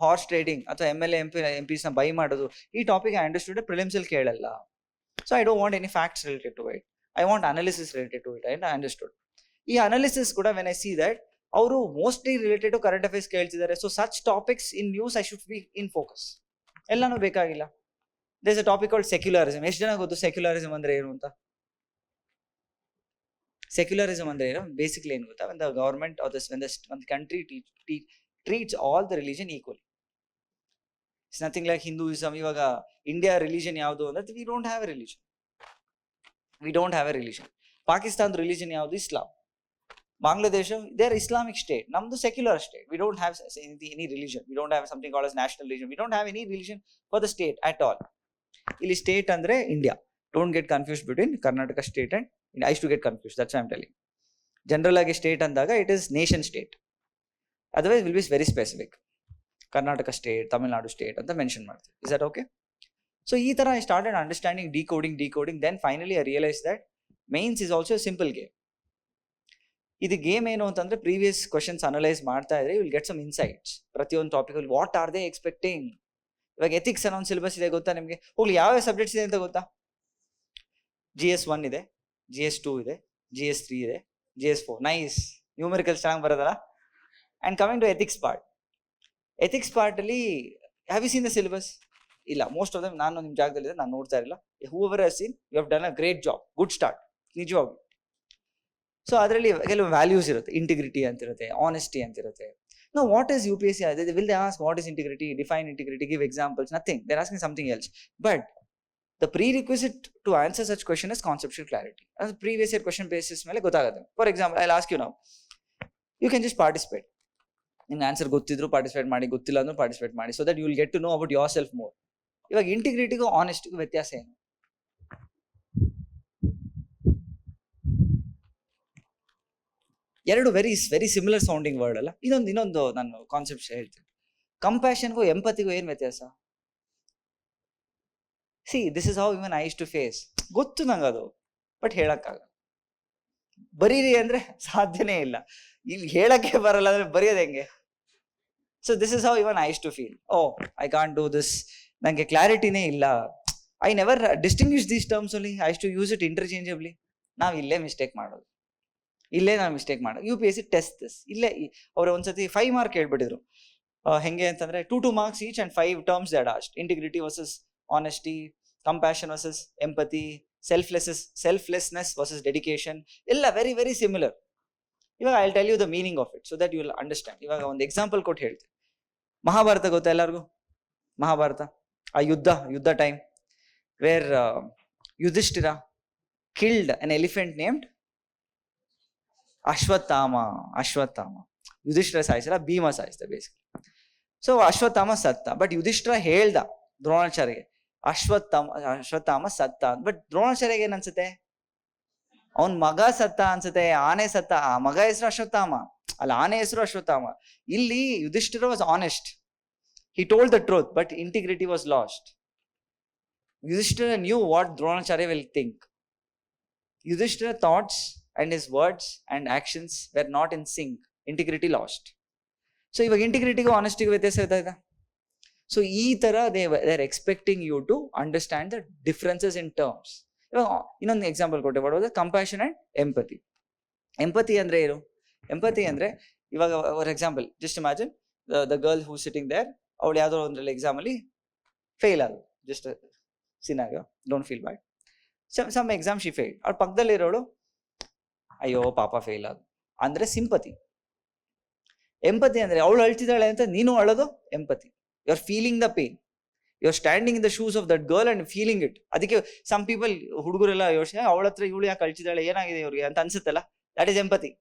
Horse trading ಅಥವಾ MLA MPs ನ buy ಮಾಡೋದು, ಈ ಟಾಪಿಕ್ ಐ ಅಂಡರ್ಸ್ಟುಡ್ ಪ್ರಿಲಿಮ್ಸ್ ಅಲ್ಲಿ ಕೇಳಲ್ಲ. So I don't want any facts related to it, I want analysis related to it. I understood. ಈ analysis ಕೂಡ when I see that ಅವರು mostly related to current affairs ಕೇಳ್ತಿದ್ದಾರೆ. So such topics in news I should be in focus. ಎಲ್ಲಾನು ಬೇಕಾಗಿಲ್ಲ. There is a topic called secularism. ಎಷ್ಟು ಜನ ಗೊತ್ತು secularism ಅಂದ್ರೆ ಏನು ಅಂತ? ಸೆಕ್ಯುಲರಿಸಮ್ ಅಂದ್ರೆ ಏನು? ಬೇಸಿಕ್ಲಿ ಏನು ಗೊತ್ತಾ? ವೆನ್ ದ ಗವರ್ಮೆಂಟ್ ಆರ್ ಒಂದು country treats all the religion equally. It's nothing like Hinduism. ಇವಾಗ ಇಂಡಿಯಾ ರಿಲಿಜನ್ ಯಾವುದು ಅಂದ್ರೆ we don't have a religion. ಪಾಕಿಸ್ತಾನದ ರಿಲಿಜನ್ ಯಾವುದು? Islam. Bangladesh they are Islamic state. ನಮ್ದು secular state. We don't have any religion. We don't have something called as national religion. We don't have any religion for the state at all. ಇಲ್ಲಿ state ಅಂದ್ರೆ India. Don't get confused between Karnataka state and I to get confused. That's I am telling. General ಆಗಿ state ಅಂದಾಗ it is nation state. Otherwise will be very specific. Karnataka state, Tamil Nadu state ಅಂತ mention ಮಾಡ್ತೀವಿ. Is that okay? So ಈ ತರ I started understanding decoding. Then finally I realise that mains is also simple game. ಇದು game ಏನು ಅಂತಂದ್ರೆ previous questions analyse ಮಾಡ್ತಾ ಇದ್ರೆ will get some insights. ಪ್ರತಿಯೊಂದು ಟಾಪಿಕ್ ಅಲ್ಲಿ ವಾಟ್ ಆರ್ ದೇ ಎಕ್ಸ್ಪೆಕ್ಟಿಂಗ್. ಇವಾಗ ಎಥಿಕ್ಸ್ ಅನ್ನೋ ಒಂದು ಸಿಲೆಬಸ್ ಇದೆ ಗೊತ್ತಾ ನಿಮಗೆ? ಹೋಗ್ಲಿ, ಯಾವ ಸಬ್ಜೆಕ್ಟ್ಸ್ ಇದೆ ಅಂತ ಗೊತ್ತಾ? GS 1 ಇದೆ, GS 2 ಇದೆ, GS 3 ಇದೆ, GS 4. ನೈಸ್, ನ್ಯೂಮರಿಕಲ್ಸ್ ಚೆನ್ನಾಗಿ ಬರೋದಲ್ಲ. And coming to ethics part ಅಲ್ಲಿ have you seen the syllabus? ಇಲ್ಲ, ಮೋಸ್ಟ್ ಆಫ್ ದಮ್. ನಾನು ನಿಮ್ಮ ಜಾಗದಲ್ಲಿ ನಾನು ನೋಡ್ತಾ ಇರಲಿಲ್ಲ. However has seen, you have done a great job, good start, ನಿಜವಾಗ್ಲೂ. ಸೊ ಅದರಲ್ಲಿ ಕೆಲವು ವ್ಯಾಲ್ಯೂಸ್ ಇರುತ್ತೆ. ಇಂಟಿಗ್ರಿಟಿ ಅಂತಿರುತ್ತೆ, ಆನೆಸ್ಟಿ ಅಂತಿರುತ್ತೆ. Now what is UPSC? Will they ask what is integrity, define integrity, give examples? Nothing. They're asking something else. But the prerequisite to answer such question is conceptual clarity. As previous year question basis mele gottagadutte. For example, I'll ask you now. You can just participate. Nimge answer gottidru participate ಮಾಡಿ, ಗೊತ್ತಿಲ್ಲ ಅಂದ್ರೂ participate ಮಾಡಿ, so that you will get to know about yourself more. ಇವಾಗ integrity ಗೂ honesty ಗೂ ವ್ಯತ್ಯಾಸ ಏನು? ಎರಡು ವೆರಿ ಸಿಮಿಲರ್ ಸೌಂಡಿಂಗ್ ವರ್ಡ್ ಅಲ್ಲ. ಇನ್ನೊಂದು ನಾನು ಕಾನ್ಸೆಪ್ಟ್ ಹೇಳ್ತೀನಿ. ಕಂಪ್ಯಾಷನ್ಗೂ ಎಂಪತಿಗೂ ಏನು ವ್ಯತ್ಯಾಸ? See, this is how even I use to face. ಗೊತ್ತು ನಂಗೆ ಅದು, ಬಟ್ ಹೇಳಕ್ಕಾಗಲ್ಲ. ಬರೀರಿ ಅಂದ್ರೆ ಸಾಧ್ಯನೇ ಇಲ್ಲ. ಇಲ್ಲಿ ಹೇಳಕ್ಕೆ ಬರಲ್ಲ ಅಂದ್ರೆ ಬರೆಯೋದು ಹೆಂಗೆ? So this is how even I use to feel. Oh, I can't do this. ನಂಗೆ ಕ್ಲಾರಿಟಿನೇ ಇಲ್ಲ. I never distinguish these terms only. I use to use it interchangeably. ನಾವು ಇಲ್ಲೇ ಮಿಸ್ಟೇಕ್ ಮಾಡೋದು. UPSC test this. ಇಲ್ಲೇ ಅವ್ರು ಒಂದ್ಸತಿ 5 ಮಾರ್ಕ್ ಹೇಳ್ಬಿಟ್ಟಿದ್ರು. ಹೆಂಗೆ ಅಂತಂದ್ರೆ 2 marks each and 5 terms they had asked. Integrity versus honesty, compassion versus empathy, selflessness versus dedication. ಎಲ್ಲ very very similar. ಇವಾಗ I will tell you the meaning of it so that you will understand. ಇವಾಗ ಒಂದು example ಕೊಟ್ಟು ಹೇಳ್ತೀನಿ. ಮಹಾಭಾರತ ಗೊತ್ತಾ ಎಲ್ಲರಿಗೂ? ಮಹಾಭಾರತ, ಆ ಯುದ್ಧ time where Yudhishthira killed an elephant named Ashwatthama. Yudhishthira ಸಾಯಿಸಿಲ್ಲ, ಭೀಮ ಸಾಯಿಸಿದ ಬೇಸಿಕ್. ಸೊ ಅಶ್ವತ್ಥಾಮ ಸತ್ತ. ಬಟ್ ಯುಧಿಷ್ಠಿರ ಹೇಳ್ದ ದ್ರೋಣಾಚಾರ್ಯಗೆ ಅಶ್ವತ್ಥಾಮ ಸತ್ತ. ಬಟ್ ದ್ರೋಣಾಚಾರ್ಯಗೆ ಏನ್ ಅನ್ಸುತ್ತೆ? ಅವನ್ ಮಗ ಸತ್ತ ಅನ್ಸುತ್ತೆ, ಆನೆ ಸತ್ತ. ಆ ಮಗ ಹೆಸರು ಅಶ್ವತ್ಥಾಮ ಅಲ್ಲ, ಆನೆ ಹೆಸರು ಅಶ್ವತ್ಥಾಮ. ಇಲ್ಲಿ Yudhishthira was honest. He told the truth, but integrity was last. Yudhishthira new what Dronacharya will think. Yudhishthira thoughts and his words and actions were not in sync. Integrity lost. So iವಾಗ ಇಂಟಿಗ್ರಿಟಿಗೂ ಆನೆಸ್ಟಿಗೂ ವ್ಯತ್ಯಾಸ ಇದೆ. ಸೊ ಈ ತರ they are expecting you to understand the differences in terms. ಇವಾಗ ಇನ್ನೊಂದು example ಕೊಟ್ಟೆ, ಮಾಡೋದು compassion and empathy. Empathy ಅಂದ್ರೆ ಏನು? ಎಂಪತಿ ಅಂದ್ರೆ ಇವಾಗ for example just imagine the girl who sitting there. ಅವಳು ಯಾವ್ದೋ ಒಂದ್ರಲ್ಲಿ ಎಕ್ಸಾಮ್ ಅಲ್ಲಿ ಫೇಲ್ ಆದ್ರು. Just scenario, don't feel bad. Some exam she fail. ಅವ್ರ ಪಕ್ಕದಲ್ಲಿರೋಳು ಅಯ್ಯೋ ಪಾಪ ಫೇಲ್ ಆದ ಅಂದ್ರೆ ಸಿಂಪತಿ. ಎಂಪತಿ ಅಂದ್ರೆ ಅವಳು ಅಳ್ತಿದ್ದಾಳೆ ಅಂತ ನೀನು ಅಳೋದು empathy. You are feeling the pain. You are standing in the shoes of that girl and feeling it. ಅದಕ್ಕೆ ಸಮ್ ಪೀಪಲ್, ಹುಡುಗರೆಲ್ಲ ಯೋಚನೆ, ಅವಳ ಹತ್ರ ಇವಳು ಯಾಕೆ ಅಳ್ತಿದ್ದಾಳೆ, ಏನಾಗಿದೆ ಇವ್ರಿಗೆ ಅಂತ ಅನ್ಸುತ್ತಲ್ಲ. That is empathy.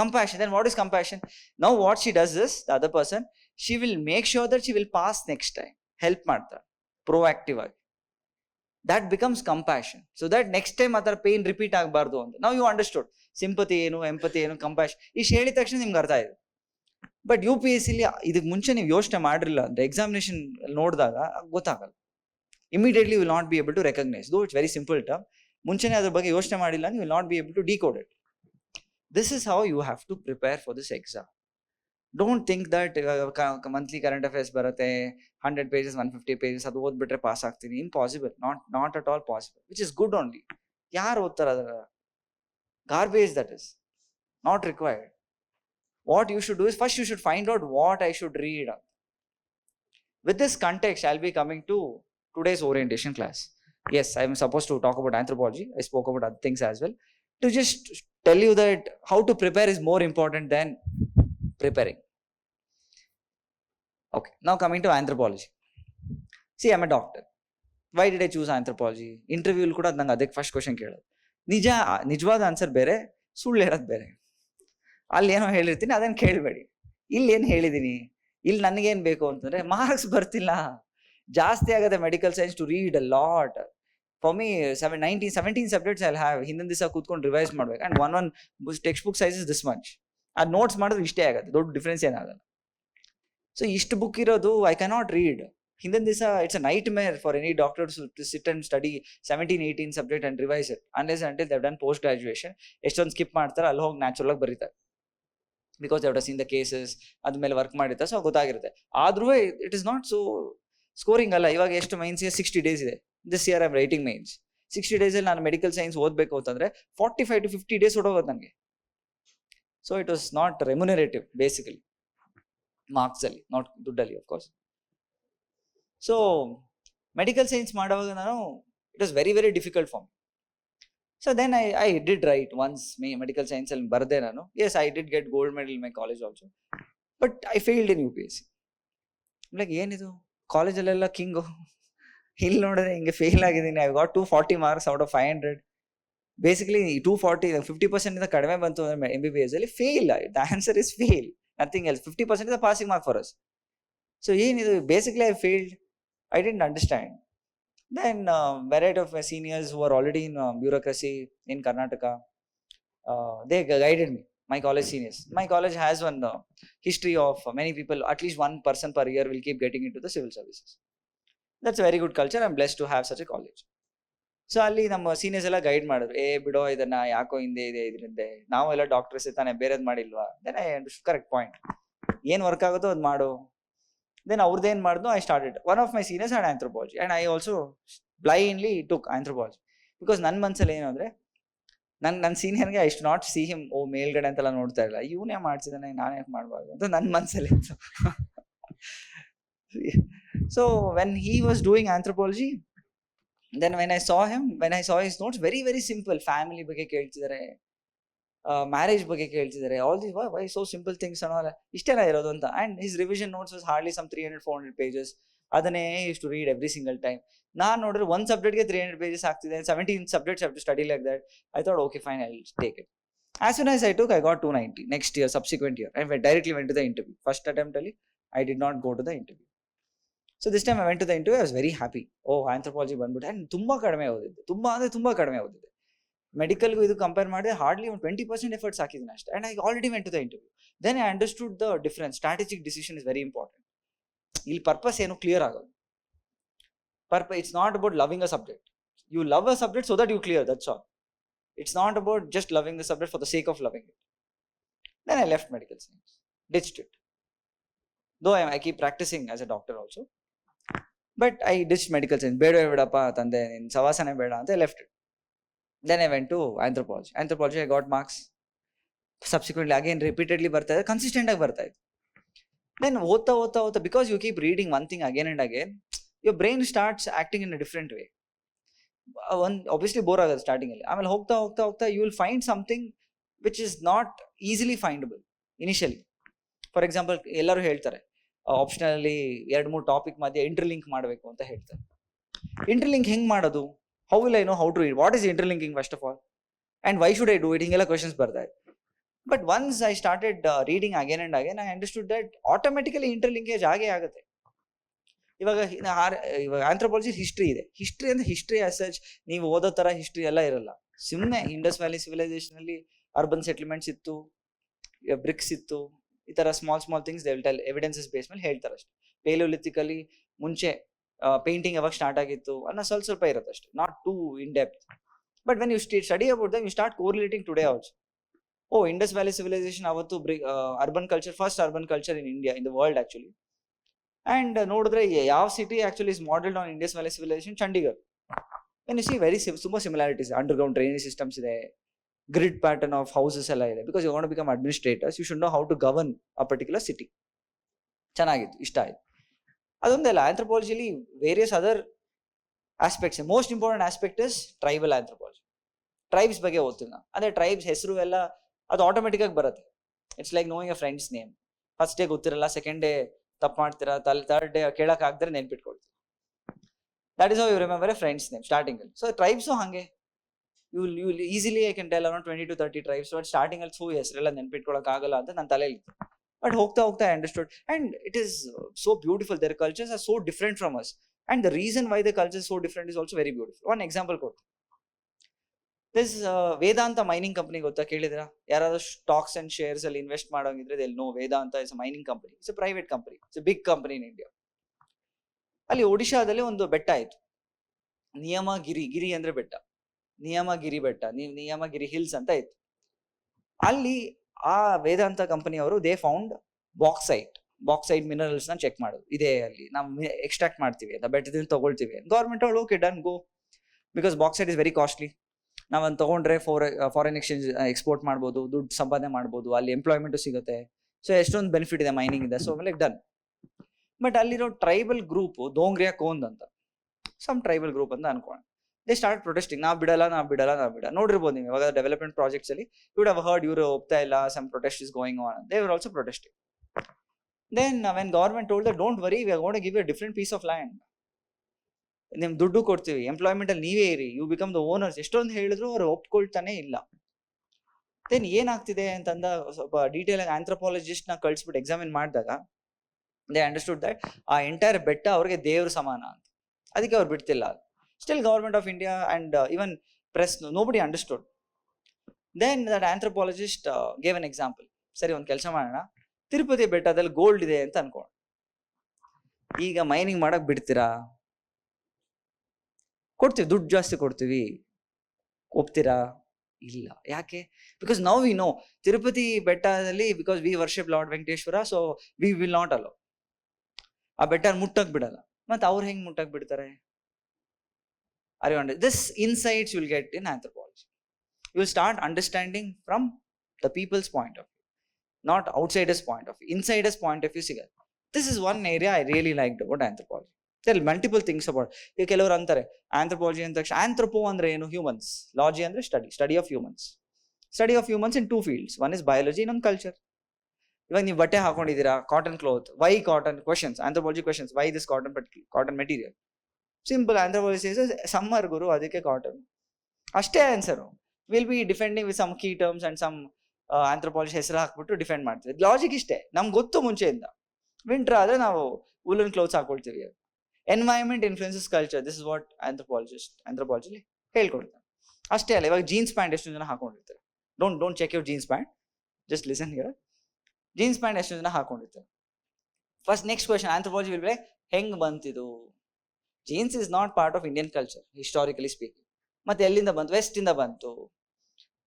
Compassion. Then what is compassion? Now what she does is, the other person, she will make sure that she will pass next time. Help ಮಾಡ್ತಾರೆ proactive ಆಗಿ. That becomes compassion. So that next time ಆ ಥರ pain repeat ಆಗಬಾರ್ದು ಅಂತ. ನಾವು you understood sympathy ಏನು, empathy ಏನು, compassion. ಇಷ್ಟು ಹೇಳಿದ ತಕ್ಷಣ ನಿಮ್ಗೆ ಅರ್ಥ ಆಯ್ತು. ಬಟ್ UPSC ಇದಕ್ಕೆ ಮುಂಚೆ ನೀವು ಯೋಚನೆ ಮಾಡಿರಲಿಲ್ಲ ಅಂದ್ರೆ ಎಕ್ಸಾಮಿನೇಷನ್ ನೋಡಿದಾಗ ಗೊತ್ತಾಗಲ್ಲ. Immediately will not be able to recognise. Though it's very simple term. ಮುಂಚೆನೇ ಅದ್ರ ಬಗ್ಗೆ ಯೋಚನೆ ಮಾಡಿಲ್ಲ, ನೀವು will not be able to decode it. This is how you have to prepare for this exam. Don't think that monthly current affairs ಬರುತ್ತೆ 100 pages 150 pages ಅದು ಓದ್ಬಿಟ್ರೆ pass ಆಗ್ತೀನಿ. Impossible, not at all possible, which is good only. ಯಾರು ಓದ್ತಾರೆ ಅದರ? Garbage, that is not required. What you should do is first you should find out what I should read. With this context, I'll be coming to today's orientation class. Yes, I'm supposed to talk about anthropology. I spoke about other things as well. To just tell you that how to prepare is more important than preparing. Okay, now coming to anthropology. See, I'm a doctor. Why did I choose anthropology? Interview ಕೂಡ ನಂಗೆ ಅದಕ್ಕೆ first question ಕೇಳೋದು. ನಿಜವಾದ answer ಬೇರೆ, ಸುಳ್ಳು ಹೇಳೋದು ಬೇರೆ. ಅಲ್ಲಿ ಏನೋ ಹೇಳಿರ್ತೀನಿ, ಅದನ್ನು ಕೇಳಬೇಡಿ. ಇಲ್ಲಿ ಏನು ಹೇಳಿದ್ದೀನಿ, ಇಲ್ಲಿ ನನಗೇನು ಬೇಕು ಅಂತಂದರೆ ಮಾರ್ಕ್ಸ್ ಬರ್ತಿಲ್ಲ, ಜಾಸ್ತಿ ಆಗುತ್ತೆ medical science to read a lot. For me 17 subjects I have. ಹಿಂದಿನ ದಿವಸ ಕೂತ್ಕೊಂಡು ರಿವೈಸ್ ಮಾಡ್ಬೇಕು. And one textbook size is this much. ಅದು ನೋಟ್ಸ್ ಮಾಡಿದ್ರೆ ಇಷ್ಟೇ ಆಗುತ್ತೆ, ದೊಡ್ಡ ಡಿಫ್ರೆನ್ಸ್ ಏನಾಗಲ್ಲ. ಸೊ ಇಷ್ಟು ಬುಕ್ ಇರೋದು ಐ ಕ್ಯಾನಾಟ್ ರೀಡ್. ಹಿಂದಿನ ದಿವಸ it's a nightmare for any doctor to sit and study 17-18 subject and revise it unless until they have done post graduation. ಎಷ್ಟೊಂದು ಸ್ಕಿಪ್ ಮಾಡ್ತಾರೆ, ಅಲ್ಲಿ ಹೋಗಿ ನ್ಯಾಚುರಲ್ ಆಗಿ ಬರೀತಾರೆ. Because they have seen the cases, ಅದ್ಮೇಲೆ work ಮಾಡಿರ್ತಾರೆ, so ಗೊತ್ತಾಗಿರುತ್ತೆ. ಆದ್ರೂ it is not so scoring ಅಲ್ಲ. ಇವಾಗ ಎಷ್ಟು ಮೈನ್ಸ್ಗೆ 60 days ಇದೆ. This year I am writing mains. 60 days ನಾನು ಮೆಡಿಕಲ್ ಸೈನ್ಸ್ ಓದಬೇಕು ಅಂತಂದ್ರೆ 45 to 50 days ಹೊಡೋಗೋದು ನನಗೆ. So it was not remunerative basically, marks ಅಲ್ಲಿ, ನಾಟ್ ದುಡ್ಡಲ್ಲಿ of course. So medical science ಮಾಡುವಾಗ ನಾನು it was very very difficult for me. So then I did write once medical science ಅಲ್ಲಿ ಬರದೆ ನಾನು. Yes, I did get gold medal in my college also, but I failed in UPSC. Like ಏನಿದು ಕಾಲೇಜಲ್ಲೆಲ್ಲ king, ಇಲ್ಲಿ ನೋಡಿದ್ರೆ ಹಿಂಗೆ fail ಆಗಿದ್ದೀನಿ. I got 240 marks out of 500. Basically 240 50% ಇಂದ ಕಡಿಮೆ ಬಂತು ಅಂದರೆ MBBS ಅಲ್ಲಿ fail. The answer is fail, nothing else. 50% is the passing mark for us. So ಏನಿದು basically I failed. I didn't understand. Then variety of my seniors who are already in bureaucracy in Karnataka, they guided me. My college seniors. My college has one history of many people, at least one person per year will keep getting into the civil services. That's a very good culture. I'm blessed to have such a college. So ಅಲ್ಲಿ ನಮ್ಮ seniors ಎಲ್ಲ guide ಮಾಡಿದ್ರು, ಬಿಡೋ ಇದನ್ನ, ಯಾಕೋ ಹಿಂದೆ ಇದೆ ಇದರಿಂದ, ನಾವೆಲ್ಲ ಡಾಕ್ಟರ್ಸ್ ತಾನೆ, ಬೇರೆದ್ ಮಾಡಿಲ್ವಾ. Then I understood, correct point, ಏನ್ ವರ್ಕ್ ಆಗುತ್ತೋ ಅದು ಮಾಡು. ದೆನ್ ಅವ್ರದ್ದೇನ್ ಮಾಡಿದ್ನು, I started. One of my seniors had anthropology and I also blindly took anthropology. Because ನನ್ನ ಮನ್ಸಲ್ಲಿ ಏನು ಅಂದ್ರೆ, ನನ್ನ ಸೀನಿಯರ್ಗೆ I should not see him, oh ಮೇಲ್ಗಡೆ ಅಂತೆಲ್ಲ ನೋಡ್ತಾ ಇಲ್ಲ, ಇವನೇ ಮಾಡ್ಸಿದಾನೆ ನಾನೇ ಯಾಕೆ ಮಾಡಬಾರ್ದು ಅಂತ ನನ್ನ ಮನ್ಸಲ್ಲಿ ಇತ್ತು. So when he was doing anthropology, then when I saw his notes, very very simple, family ಬಗ್ಗೆ ಕೇಳ್ತಿದ್ದಾರೆ, ಮ್ಯಾರೇಜ್ ಬಗ್ಗೆ ಕೇಳ್ತಿದ್ದಾರೆ, all these why so simple things and all, ಇಷ್ಟೆಲ್ಲ ಇರೋದು ಅಂತ. and his revision notes was hardly some 300-400 pages. ಅದನ್ನೇ used to read every single time. ನಾನು ನೋಡಿದ್ರೆ ಒಂದು ಸಬ್ಜೆಕ್ಟ್ಗೆ 300 pages ಆಗ್ತಿದೆ, 17 subjects have to study like that. I thought, okay fine, I'll take it. As soon as I took, I got 290. next year, subsequent year, I directly went to the interview. first attempt ಅಲ್ಲಿ I did not go to the interview. So this time I went to the interview, I was very happy. Oh, anthropology ಬಂದ್ಬಿಟ್ಟು. And ತುಂಬ ಕಡಿಮೆ ಓದಿದ್ದೆ, ತುಂಬ ಕಡಿಮೆ ಓದಿದ್ದೆ. ಮೆಡಿಕಲ್ಗೂ ಇದು compare ಮಾಡಿದ್ರೆ ಹಾರ್ಡ್ಲಿ ಒಂದು 20% ಎಫರ್ಟ್ಸ್ ಹಾಕಿದ್ದೀನಿ ಅಷ್ಟೇ. And I already went to the interview. Then I understood the difference. Strategic decision is very important. ಇಲ್ಲಿ ಪರ್ಪಸ್ ಏನು ಕ್ಲಿಯರ್ ಆಗೋದು. It's not about loving a subject. You love a subject so that you clear, that's all. It's not about just loving the subject for the sake of loving it. Then I left medical science, ditched it. Though I keep practicing as a doctor also. But I ditched medical science. ಬೇಡವೇ ಬೇಡಪ್ಪ ತಂದೆ, ನಿನ್ನ ಸವಾಸನೆ ಬೇಡ ಅಂತ left it. Then I went to anthropology. I got marks. Subsequently again repeatedly ಬರ್ತಾ ಇದೆ, consistent ಆಗಿ ಬರ್ತಾ ಇತ್ತು. ದೆನ್ ಓದ್ತಾ because you keep reading one thing again and again, your brain starts acting in a different way. Obviously bore ಆಗೋದು starting ಅಲ್ಲಿ. ಆಮೇಲೆ ಹೋಗ್ತಾ you will find something which is not easily findable initially. For example, ಎಲ್ಲರೂ ಹೇಳ್ತಾರೆ ಆಪ್ಷನಲ್ಲಿ 2-3 topic ಮಧ್ಯೆ interlink ಮಾಡಬೇಕು ಅಂತ ಹೇಳ್ತಾರೆ. ಇಂಟರ್ಲಿಂಕ್ ಹೆಂಗ್ ಮಾಡೋದು? How will I know how to read? What is interlinking first of all, and why should I do it? ಹಿಂಗೆಲ್ಲ questions ಬರ್ತಾ ಇದೆ. But once I started reading again and again, I understood that automatically interlinkage ಆಗೇ ಆಗುತ್ತೆ. ಇವಾಗ anthropology history ಇದೆ. History ಅಂದ್ರೆ history as such ನೀವು ಓದೋ ಥರ ಹಿಸ್ಟ್ರಿ ಎಲ್ಲ ಇರಲ್ಲ. ಸುಮ್ಮನೆ ಇಂಡಸ್ ವ್ಯಾಲಿ ಸಿವಿಲೈಸೇಷನ್ ಅಲ್ಲಿ ಅರ್ಬನ್ ಸೆಟ್ಲ್ಮೆಂಟ್ಸ್ ಇತ್ತು, ಬ್ರಿಕ್ಸ್ ಇತ್ತು, ಈ ಥರ small things they will tell, evidences base ಮೇಲೆ ಹೇಳ್ತಾರೆ ಅಷ್ಟೇ. ಪೇಲಿಯೋಲಿಥಿಕಲಿ ಮುಂಚೆ ಪೇಂಟಿಂಗ್ ಯಾವಾಗ ಸ್ಟಾರ್ಟ್ ಆಗಿತ್ತು ಅನ್ನೋ ಸ್ವಲ್ಪ ಇರುತ್ತೆ ಅಷ್ಟೇ, not too in depth. But when you study about them, you start correlating today also. Indus valley civilisation ಅವತ್ತು urban culture, first urban culture in India, in the world actually. And ನೋಡಿದ್ರೆ ಯಾವ city actually is modelled on Indus valley civilisation? Chandigarh. You see ತುಂಬಾ similarities. Underground drainage systems ಇದೆ, grid pattern of houses ಎಲ್ಲ ಇದೆ. Because you want to become administrators, you should know how to govern a particular city. ಚೆನ್ನಾಗಿತ್ತು, ಇಷ್ಟ ಆಯ್ತು. ಅದೊಂದಲ್ಲ, ಆಂಥ್ರೋಪಾಲಜಿಲಿ various other aspects. Most important aspect is tribal anthropology. Tribes ಬಗ್ಗೆ ಓದ್ತೀವಿ ನಾವು. ಅಂದ್ರೆ ಟ್ರೈಬ್ಸ್ ಹೆಸರು ಎಲ್ಲ ಅದು ಆಟೋಮೆಟಿಕ್ ಆಗಿ ಬರುತ್ತೆ. It's like knowing a friend's name. First day ಗೊತ್ತಿರಲ್ಲ, ಸೆಕೆಂಡ್ ಡೇ ತಪ್ಪು ಮಾಡ್ತೀರಾ, ಥರ್ಡ್ ಡೇ ಕೇಳಕ್ ಆಗದ್ರೆ ನೆನ್ಪಿಟ್ಕೊಳ್ತೀವಿ. That is how you remember a friend's name starting ಅಲ್ಲಿ. ಸೊ ಟ್ರೈಬ್ಸು ಹಾಗೆ you easily I can tell around 20 to 30 tribes. But starting ಅಲ್ಲಿ ಹೆಸರೆಲ್ಲ ನೆನ್ಪಿಟ್ಕೊಳಕ್ ಆಗಲ್ಲ ಅಂತ ನನ್ನ ತಲೆಯಲ್ಲಿ ಇತ್ತು. ಬಟ್ ಹೋಗ್ತಾ ಹೋಗ್ತಾ I understood, and it is so beautiful. Their cultures are so different from us, and the reason why the culture so different is also very beautiful. One example ಕೊಡ್ತೀನಿ. ದಿಸ್ ವೇದಾಂತ ಮೈನಿಂಗ್ ಕಂಪನಿ ಗೊತ್ತಾ? ಕೇಳಿದ್ರಾ? ಯಾರಾದ್ರೂ stocks and shares ಅಲ್ಲಿ invest ಮಾಡೋಂಗಿದ್ರೆ they know Vedanta is a mining company. It's a private company, it's a big company in India. ಅಲ್ಲಿ ಒಡಿಶಾದಲ್ಲಿ ಒಂದು ಬೆಟ್ಟ ಆಯ್ತು, ನಿಯಮಗಿರಿ. ಗಿರಿ ಅಂದ್ರೆ ಬೆಟ್ಟ, ನಿಯಮಗಿರಿ ಬೆಟ್ಟ, ನಿಯಮಗಿರಿ ಹಿಲ್ಸ್ ಅಂತ ಇತ್ತು. ಅಲ್ಲಿ ಆ ವೇದಾಂತ ಕಂಪನಿಯವರು ದೇ ಫೌಂಡ್ ಬಾಕ್ಸೈಟ್ ಮಿನರಲ್ಸ್ ನ ಚೆಕ್ ಮಾಡೋದು. ಇದೇ ಅಲ್ಲಿ ನಾವು ಎಕ್ಸ್ಟ್ರಾಕ್ಟ್ ಮಾಡ್ತೀವಿ ಅಂತ, ಬೆಟ್ಟದಿಂದ ತಗೊಳ್ತೀವಿ. ಗೌರ್ಮೆಂಟ್ ಅವ್ರು okay done go, because bauxite is very costly. ನಾವನ್ ತಗೊಂಡ್ರೆ ಫಾರಿನ್ ಎಕ್ಸ್ಚೇಂಜ್ ಎಕ್ಸ್ಪೋರ್ಟ್ ಮಾಡ್ಬೋದು, ದುಡ್ಡು ಸಂಪಾದನೆ ಮಾಡ್ಬೋದು, ಅಲ್ಲಿ ಎಂಪ್ಲಾಯ್ಮೆಂಟ್ ಸಿಗುತ್ತೆ. ಸೊ ಎಷ್ಟೊಂದು ಬೆನಿಫಿಟ್ ಇದೆ ಮೈನಿಂಗ್ ಇದೆ. ಸೊ ಆಮೇಲೆ ಡನ್. ಬಟ್ ಅಲ್ಲಿರೋ ಟ್ರೈಬಲ್ ಗ್ರೂಪ್ ದೋಂಗ್ರಿಯಾ ಕೋಂದ್ ಅಂತ, ಸಮ್ ಟ್ರೈಬಲ್ ಗ್ರೂಪ್ ಅಂತ ಅನ್ಕೋಣ. They start protesting. ನಾವ್ ಬಿಡಲ್ಲ. ನೋಡಿರ್ಬೋದು ನೀವು ಇವಾಗ ಡೆವಲಪ್ಮೆಂಟ್ ಪ್ರಾಜೆಕ್ಟ್ಸ್ ಅಲ್ಲಿ, ಯು ವುಡ್ ಹ್ಯಾವ್ ಹರ್ಡ್ ಇವರು ಹೋಗ್ತಾ ಇಲ್ಲ, some protest is going on. They were also protesting. Then when government told that don't worry, we are going to give you a different piece of land. ನಿಮ್ ದುಡ್ಡು ಕೊಡ್ತೀವಿ, employment ಅಲ್ಲಿ ನೀವೇ ಇರಿ, you become the owners. ಎಷ್ಟೊಂದು ಹೇಳಿದ್ರು ಅವ್ರು ಒಪ್ಕೊಳ್ತಾನೆ ಇಲ್ಲ. ದೆನ್ ಏನಾಗ್ತಿದೆ ಅಂತಂದ ಸ್ವಲ್ಪ ಡೀಟೇಲ್ ಆಗಿ ಆಂಥ್ರೋಪಾಲಜಿಸ್ಟ್ ನ ಕಳ್ಸಿಬಿಟ್ಟು ಎಕ್ಸಾಮಿನ್ ಮಾಡಿದಾಗ ದೇ ಅಂಡರ್ಸ್ಟುಡ್ ದಟ್ ಆ ಎಂಟೈರ್ ಬೆಟ್ಟ ಅವ್ರಿಗೆ ದೇವ್ರ ಸಮಾನ ಅಂತ. ಅದಕ್ಕೆ ಅವ್ರು ಬಿಡ್ತಿಲ್ಲ. Still government of India and even press, nobody understood. Then that anthropologist gave an example. ಸರಿ, ಒಂದ್ ಕೆಲಸ ಮಾಡೋಣ, ತಿರುಪತಿ ಬೆಟ್ಟದಲ್ಲಿ ಗೋಲ್ಡ್ ಇದೆ ಅಂತ ಅನ್ಕೋಣ. ಈಗ ಮೈನಿಂಗ್ ಮಾಡಕ್ ಬಿಡ್ತೀರಾ? ಕೊಡ್ತೀವಿ, ದುಡ್ಡು ಜಾಸ್ತಿ ಕೊಡ್ತೀವಿ. ಒಪ್ತೀರಾ? ಇಲ್ಲ. ಯಾಕೆ? Because now we know Tirupati ಬೆಟ್ಟದಲ್ಲಿ, because we worship lord Venkateshwara, so we will not allow. ಆ ಬೆಟ್ಟ ಮುಟ್ಟಕ್ ಬಿಡಲ್ಲ. ಮತ್ತೆ ಅವ್ರು ಹೆಂಗ್ ಮುಟ್ಟಕ್ ಬಿಡ್ತಾರೆ? Are you understand? This insights you will get in anthropology. You will start understanding from the people's point of view, not outsiders' point of view. Insiders' point of view sigare. This is one area I really liked about anthropology. There are multiple things about. ಈಗ ಕೆಲವರು ಅಂತಾರೆ anthropology ಅಂತ ತಕ್ಷಣ, ಆಂಥ್ರೋಪೋ ಅಂದ್ರೆ ಏನು? Humans. Logy ಅಂದ್ರೆ study of humans. Study of humans in 2 fields. One is biology, ಇನ್ನೊಂದು culture. ಇವಾಗ ನೀವು ಬಟ್ಟೆ ಹಾಕೊಂಡಿದ್ದೀರಾ, cotton cloth, why cotton? Questions, anthropology questions, why this cotton material? Simple. Anthropology summer ಗುರು, ಅದಕ್ಕೆ ಕಾಟನ್. ಅಷ್ಟೇ answer. Will be defending with some key terms and some anthropology ಹೆಸರು ಹಾಕ್ಬಿಟ್ಟು ಡಿಫೆಂಡ್ ಮಾಡ್ತೀವಿ. ಲಾಜಿಕ್ ಇಷ್ಟೇ, ನಮ್ಗೆ ಗೊತ್ತು ಮುಂಚೆಯಿಂದ. ವಿಂಟರ್ ಆದ್ರೆ ನಾವು ವೂಲನ್ ಕ್ಲೋತ್ಸ್ ಹಾಕೊಳ್ತೀವಿ. Environment influences culture. This is what anthropology ಹೇಳ್ಕೊಡ್ತಾರೆ. ಅಷ್ಟೇ ಅಲ್ಲ, ಇವಾಗ ಜೀನ್ಸ್ ಪ್ಯಾಂಟ್ ಎಷ್ಟು ಜನ ಹಾಕೊಂಡಿರ್ತಾರೆ? Don't check your jeans pant, just listen here. Jeans pant ಎಷ್ಟು ಜನ ಹಾಕೊಂಡಿರ್ತಾರೆ? First next question anthropology will be like, ಹೆಂಗ್ ಬಂತಿದು? Jeans is not part of Indian culture historically speaking. ಮತ್ತೆ ಎಲ್ಲಿಂದ ಬಂತು? ವೆಸ್ಟ್ ಇಂದ ಬಂತು.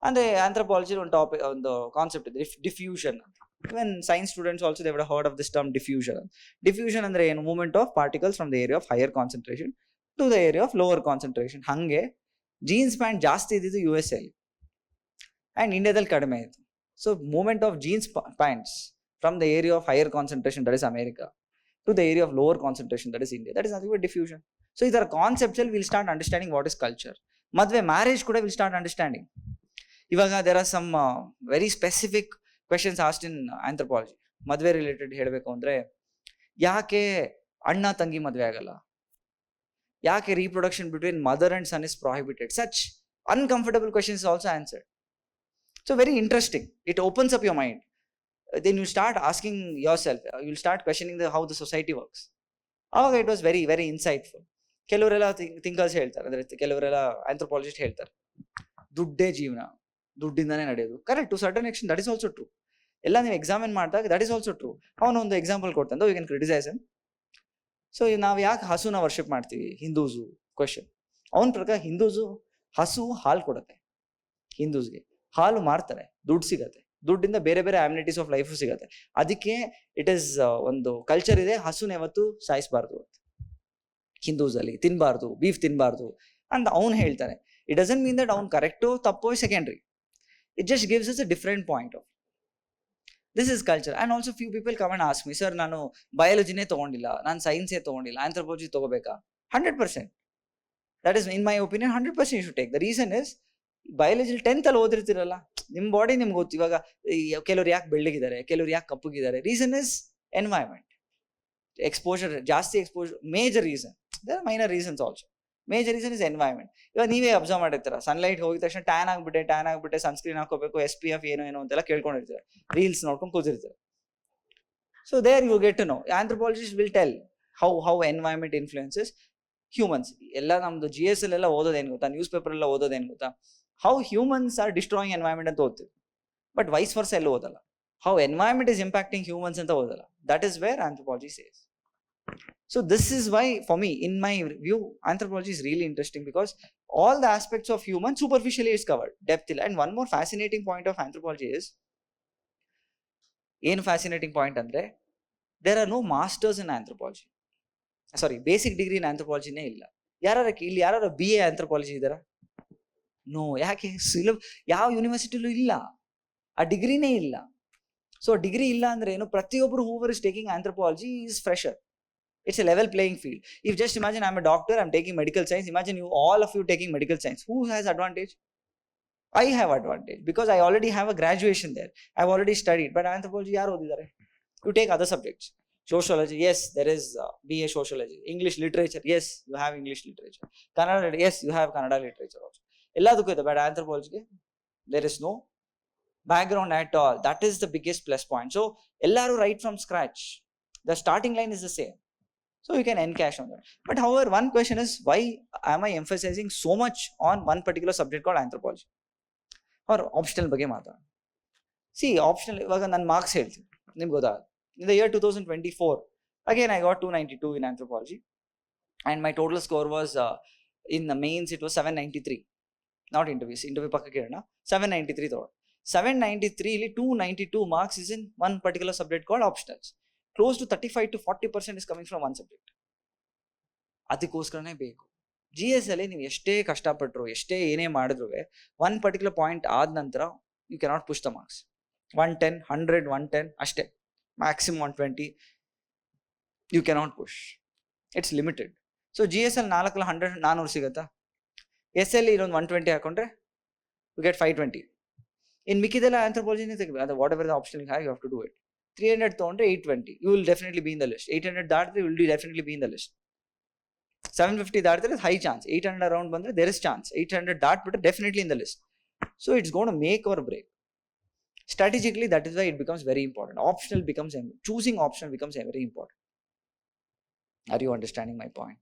ಅಂದ್ರೆ ಆಂಥ್ರೋಪಾಲಜಿ ಒಂದು ಟಾಪಿಕ್, ಒಂದು ಕಾನ್ಸೆಪ್ಟ್ ಇದೆ, ಡಿಫ್ಯೂಷನ್ ಅಂತ. Even science students also they would heard of this term diffusion. Diffusion ಅಂದ್ರೆ ಏನು? Movement of particles from the area of higher concentration to the area of lower concentration. ಹಂಗೆ jeans pant ಜಾಸ್ತಿ ಇದ್ದಿದ್ದು USA ಅಲ್ಲಿ and ಇಂಡಿಯಾದಲ್ಲಿ ಕಡಿಮೆ ಇತ್ತು. So movement of jeans pants from the area of higher concentration, that is America, to the area of lower concentration, that is India. That is nothing but diffusion. So these are conceptual. We'll start understanding what is culture. Madve marriage kuda we'll start understanding. Ivaga there are some very specific questions asked in anthropology. Madve related ಹೇಳಬೇಕು ಅಂದ್ರೆ, ಯಾಕೆ ಅಣ್ಣ ತಂಗಿ ಮದುವೆ ಆಗಲ್ಲ? ಯಾಕೆ reproduction between mother and son is prohibited? Such uncomfortable questions is also answered. So very interesting. It opens up your mind. Then you start asking yourself, you'll start questioning how the society works. Aವಾಗ it was very very insightful. ಕೆಲವರೆಲ್ಲ thinkers ಹೇಳ್ತಾರೆ, ಅಂದ್ರೆ ಕೆಲವರೆಲ್ಲ anthropologist ಹೇಳ್ತಾರೆ, ದುಡ್ಡೇ ಜೀವನ, ದುಡ್ಡಿಂದಾನೇ ನಡೆಯೋದು. Correct, to certain extent that is also true. ಎಲ್ಲ ನೀವು ಎಕ್ಸಾಮಿನ್ ಮಾಡಿದಾಗ ದಟ್ ಇಸ್ ಆಲ್ಸೋ ಟ್ರೂ. ಅವನೊಂದು ಎಕ್ಸಾಂಪಲ್ ಕೊಡ್ತಾನೆ, you can criticise him. So ನಾವು ಯಾಕೆ ಹಸುನ ವರ್ಷಿಪ್ ಮಾಡ್ತೀವಿ? ಹಿಂದೂಸು ಕ್ವಶನ್. ಅವನ ಪ್ರಕಾರ ಹಿಂದೂಸು ಹಸು ಹಾಲು ಕೊಡುತ್ತೆ ಹಿಂದೂಸ್ಗೆ, ಹಾಲು ಮಾರ್ತಾರೆ, ದುಡ್ಡು ಸಿಗತ್ತೆ, ದುಡ್ಡಿಂದ ಬೇರೆ ಬೇರೆ ಆಮ್ಯುನಿಟೀಸ್ ಆಫ್ ಲೈಫು ಸಿಗತ್ತೆ. ಅದಕ್ಕೆ ಇಟ್ ಇಸ್ ಒಂದು ಕಲ್ಚರ್ ಇದೆ, ಹಸುನ ಯಾವತ್ತು ಸಾಯಿಸಬಾರ್ದು ಅಂತ ಹಿಂದೂಸ್ ಅಲ್ಲಿ, ತಿನ್ಬಾರ್ದು, ಬೀಫ್ ತಿನ್ಬಾರ್ದು ಅಂತ ಅವ್ನು ಹೇಳ್ತಾನೆ. ಇಟ್ ಡಸಂಟ್ ಮೀನ್ ದಟ್ ಅವ್ನು ಕರೆಕ್ಟು ತಪ್ಪೋ secondary. It just gives us a different point of this is culture. And also few people come and ask me, sir ನಾನು ಬಯಾಲಜಿನೇ ತೊಗೊಂಡಿಲ್ಲ, ನಾನು ಸೈನ್ಸೇ ತೊಗೊಂಡಿಲ್ಲ, ಆಂಥ್ರೋಪಾಲಜಿ ತೊಗೋಬೇಕಾ? 100%. That is in my opinion 100% you should take. The reason is biology 10th ಅಲ್ಲಿ ಓದಿರ್ತಿರಲ್ಲ, ನಿಮ್ಮ body ನಿಮ್ಗೆ ಗೊತ್ತು. ಇವಾಗ ಕೆಲವ್ರು ಯಾಕೆ ಬೆಳ್ಳಗಿದ್ದಾರೆ, ಕೆಲವ್ರು ಯಾಕೆ ಕಪ್ಪಗಿದ್ದಾರೆ, ರೀಸನ್ ಇಸ್ ಎನ್ವೈರನ್ಮೆಂಟ್, ಎಕ್ಸ್ಪೋಜರ್, ಜಾಸ್ತಿ exposure. Major reason, there are minor reasons also. Major reason is environment. ಇವಾಗ ನೀವೇ ಅಬ್ಸರ್ವ್ ಮಾಡಿರ್ತೀರ, ಸನ್ಲೈಟ್ ಹೋಗಿದ ತಕ್ಷಣ ಟ್ಯಾನ್ ಆಗ್ಬಿಟ್ಟೆ ಸನ್ಸ್ಕ್ರೀನ್ ಹಾಕೋಬೇಕು, SPF ಏನೋ ಅಂತೆಲ್ಲ ಕೇಳ್ಕೊಂಡಿರ್ತೀರ, ರೀಲ್ಸ್ ನೋಡ್ಕೊಂಡು ಕೂತಿರ್ತೀರ. So there you get to know. Anthropologist will tell how environment influences humans. ಎಲ್ಲ ನಮ್ದು GS ಎಲ್ಲ ಓದೋದೇನು ಗೊತ್ತಾ, ನ್ಯೂಸ್ ಪೇಪರ್ ಎಲ್ಲ ಓದೋದೇನು ಗೊತ್ತಾ, how humans R destroying environment ಅಂತ ಓದ್ತೀವಿ. ಬಟ್ ವೈಸ್ ವರ್ಸ ಎಲ್ಲ ಓದಲ್ಲ, how environment is impacting humans ಅಂತ ಓದಲ್ಲ. That is where anthropology says. So this is why, for me, in my view, anthropology is really interesting, because all the aspects of human superficially is covered, depth. And one more fascinating point of anthropology is, fascinating point andre, there are no masters in anthropology. Sorry, basic degree in anthropology ne illa. ಯಾರು BA anthropology ಇದರ? No. ಯಾಕೆ? ಯಾವ ಯೂನಿವರ್ಸಿಟಿಲೂ ಇಲ್ಲ, ಆ ಡಿಗ್ರಿನೇ ಇಲ್ಲ. So degree ಇಲ್ಲ ಅಂದ್ರೆ ಏನು? ಪ್ರತಿಯೊಬ್ಬರು ಹೂವರ್ is taking anthropology is fresher. It's a level playing field. If just imagine I'm a doctor, I'm taking medical science. Imagine you, all of you taking medical science. Who has advantage? I have advantage because I already have a graduation there. I've already studied. But anthropology, yaar odidare. You take other subjects. Sociology, yes, there is BA sociology. English literature, yes, you have English literature. Kannada, yes, you have Kannada literature also. Elladukku ide, but anthropology there is no background at all. That is the biggest plus point. So ellaru write from scratch. The starting line is the same. So you can encash on that. But however, one question is, why am I emphasizing so much on one particular subject called anthropology? Or optional ಬಗ್ಗೆ ಮಾತಾಡ. See, optional, ಇವಾಗ ನನ್ನ marks ಹೇಳ್ತೀನಿ, ನಿಮ್ಗೆ ಗೊತ್ತಾಗ. In the year 2024, again I got 292 in anthropology, and my total score was in the mains it was 793. Not interviews, interview ಪಕ್ಕಕ್ಕೆ ಇರೋಣ, 793 ತಗೊಂಡು. 793 ಇಲ್ಲಿ 292 marks is in one particular subject called optionals. Close to 35 to 40% is coming from one subject. ಅದಕ್ಕೋಸ್ಕರನೇ ಬೇಕು. GS ಅಲ್ಲಿ ನೀವು ಎಷ್ಟೇ ಕಷ್ಟಪಟ್ಟರು, ಎಷ್ಟೇ ಏನೇ ಮಾಡಿದ್ರು, ಒನ್ ಪರ್ಟಿಕ್ಯುಲರ್ ಪಾಯಿಂಟ್ ಆದ ನಂತರ you cannot push the marks. 110, 100, 110 ಅಷ್ಟೇ, maximum 120 you cannot push. It's limited. So GS ಅಲ್ಲಿ 400 400 ಸಿಗುತ್ತಾ? SL ಇರೊಂದು 120 ಹಾಕೊಂಡ್ರೆ ಯು ಗೆಟ್ 520. ಇನ್ ಮಿಕ್ಕಿದೆಲ್ಲ ಆಂಥ್ರೋಪಾಲಜಿನೇ ತೆಗಿಬೇಕು. ಅದು whatever the option have, you have to do it. 300 ತೊಗೊಂಡ್ರೆ 820, you will definitely be in the list. 800 ದಾಟಿದ್ರೆ you will definitely be in the list. 750 ದಾಟಿದ್ರೆ high chance. 800 around ಬಂದ್ರೆ there is chance. 800 ದಾಟ್ಬಿಟ್ರೆ definitely in the list. So it's going to make or break. Strategically, that is why it becomes very important. Choosing optional becomes very important. Are you understanding my point?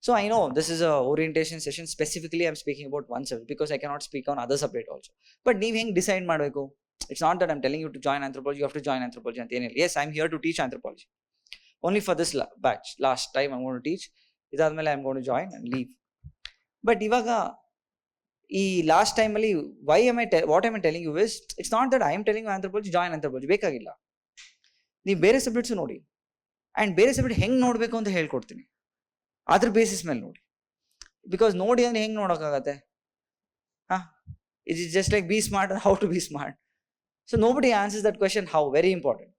So I know this is a orientation session. Specifically, I'm speaking about one subject because I cannot speak on other subject also. But ನೀವು ಹೆಂಗೆ decide ಮಾಡಬೇಕು? It's not that I'm telling you to join anthropology, you have to join anthropology ಅಂತ ಏನಿಲ್ಲ. Yes, I'm here to teach anthropology. Only for this batch. Last time I'm going to teach. ಇದಾದ್ಮೇಲೆ I'm going to join and leave. But ಇವಾಗ ಈ last ಟೈಮಲ್ಲಿ what am I telling you is, it's not that I am telling you anthropology, join anthropology. ಬೇಕಾಗಿಲ್ಲ. ನೀವು ಬೇರೆ subjects ನೋಡಿ, and ಬೇರೆ subject ಹೆಂಗೆ ನೋಡಬೇಕು ಅಂತ ಹೇಳ್ಕೊಡ್ತೀನಿ. ಅದ್ರ ಬೇಸಿಸ್ ಮೇಲೆ ನೋಡಿ. ಬಿಕಾಸ್ ನೋಡಿ ಅಂದರೆ ಹೆಂಗೆ ನೋಡೋಕ್ಕಾಗತ್ತೆ? It is just like be smart and how to be smart. So nobody answers that question, how. Very important.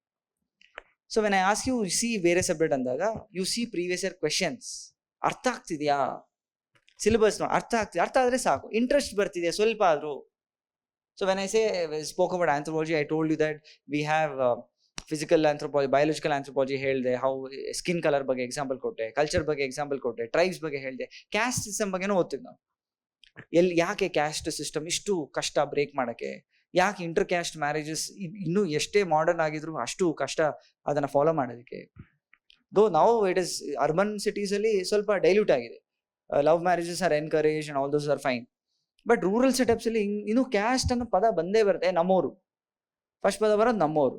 So when I ask you, see ಬೇರೆ ಸಬ್ಜೆಕ್ಟ್ ಅಂದಾಗ, you see previous year questions. ಅರ್ಥ ಆಗ್ತಿದೆಯಾ? Syllabus ನೋಡಿ, ಅರ್ಥ ಆದರೆ ಸಾಕು. Interest ಬರ್ತಿದೆಯಾ ಸ್ವಲ್ಪ ಆದರೂ? So when I spoke about anthropology, I told you that we have physical anthropology, biological anthropology ಹೇಳಿದೆ, how skin color ಬಗ್ಗೆ ಎಕ್ಸಾಂಪಲ್ ಕೊಟ್ಟೆ, ಕಲ್ಚರ್ ಬಗ್ಗೆ ಎಕ್ಸಾಂಪಲ್ ಕೊಟ್ಟೆ, ಟ್ರೈಬ್ಸ್ ಬಗ್ಗೆ ಹೇಳಿದೆ, ಕ್ಯಾಸ್ಟ್ ಸಿಸ್ಟಮ್ ಬಗ್ಗೆನೂ ಓದ್ತೀವಿ ನಾವು. ಯಾಕೆ ಕ್ಯಾಸ್ಟ್ ಸಿಸ್ಟಮ್ ಇಷ್ಟು ಕಷ್ಟ ಬ್ರೇಕ್ ಮಾಡೋಕ್ಕೆ? ಯಾಕೆ ಇಂಟರ್ ಕ್ಯಾಸ್ಟ್ ಮ್ಯಾರೇಜಸ್ ಇನ್ನೂ ಎಷ್ಟೇ ಮಾಡರ್ನ್ ಆಗಿದ್ರು ಅಷ್ಟು ಕಷ್ಟ ಅದನ್ನು ಫಾಲೋ ಮಾಡೋದಕ್ಕೆ? ದೋ ನಾವು ಇಟ್ ಇಸ್ ಅರ್ಬನ್ ಸಿಟೀಸಲ್ಲಿ ಸ್ವಲ್ಪ ಡೈಲ್ಯೂಟ್ ಆಗಿದೆ. Love marriages are encourage and all those are fine. But rural ಸೆಟಪ್ಸಲ್ಲಿ ಇನ್ನೂ ಕ್ಯಾಸ್ಟ್ ಅನ್ನೋ ಪದ ಬಂದೇ ಬರುತ್ತೆ. ನಮ್ಮವರು ಫಸ್ಟ್ ಪದ ಬರೋದು ನಮ್ಮವರು.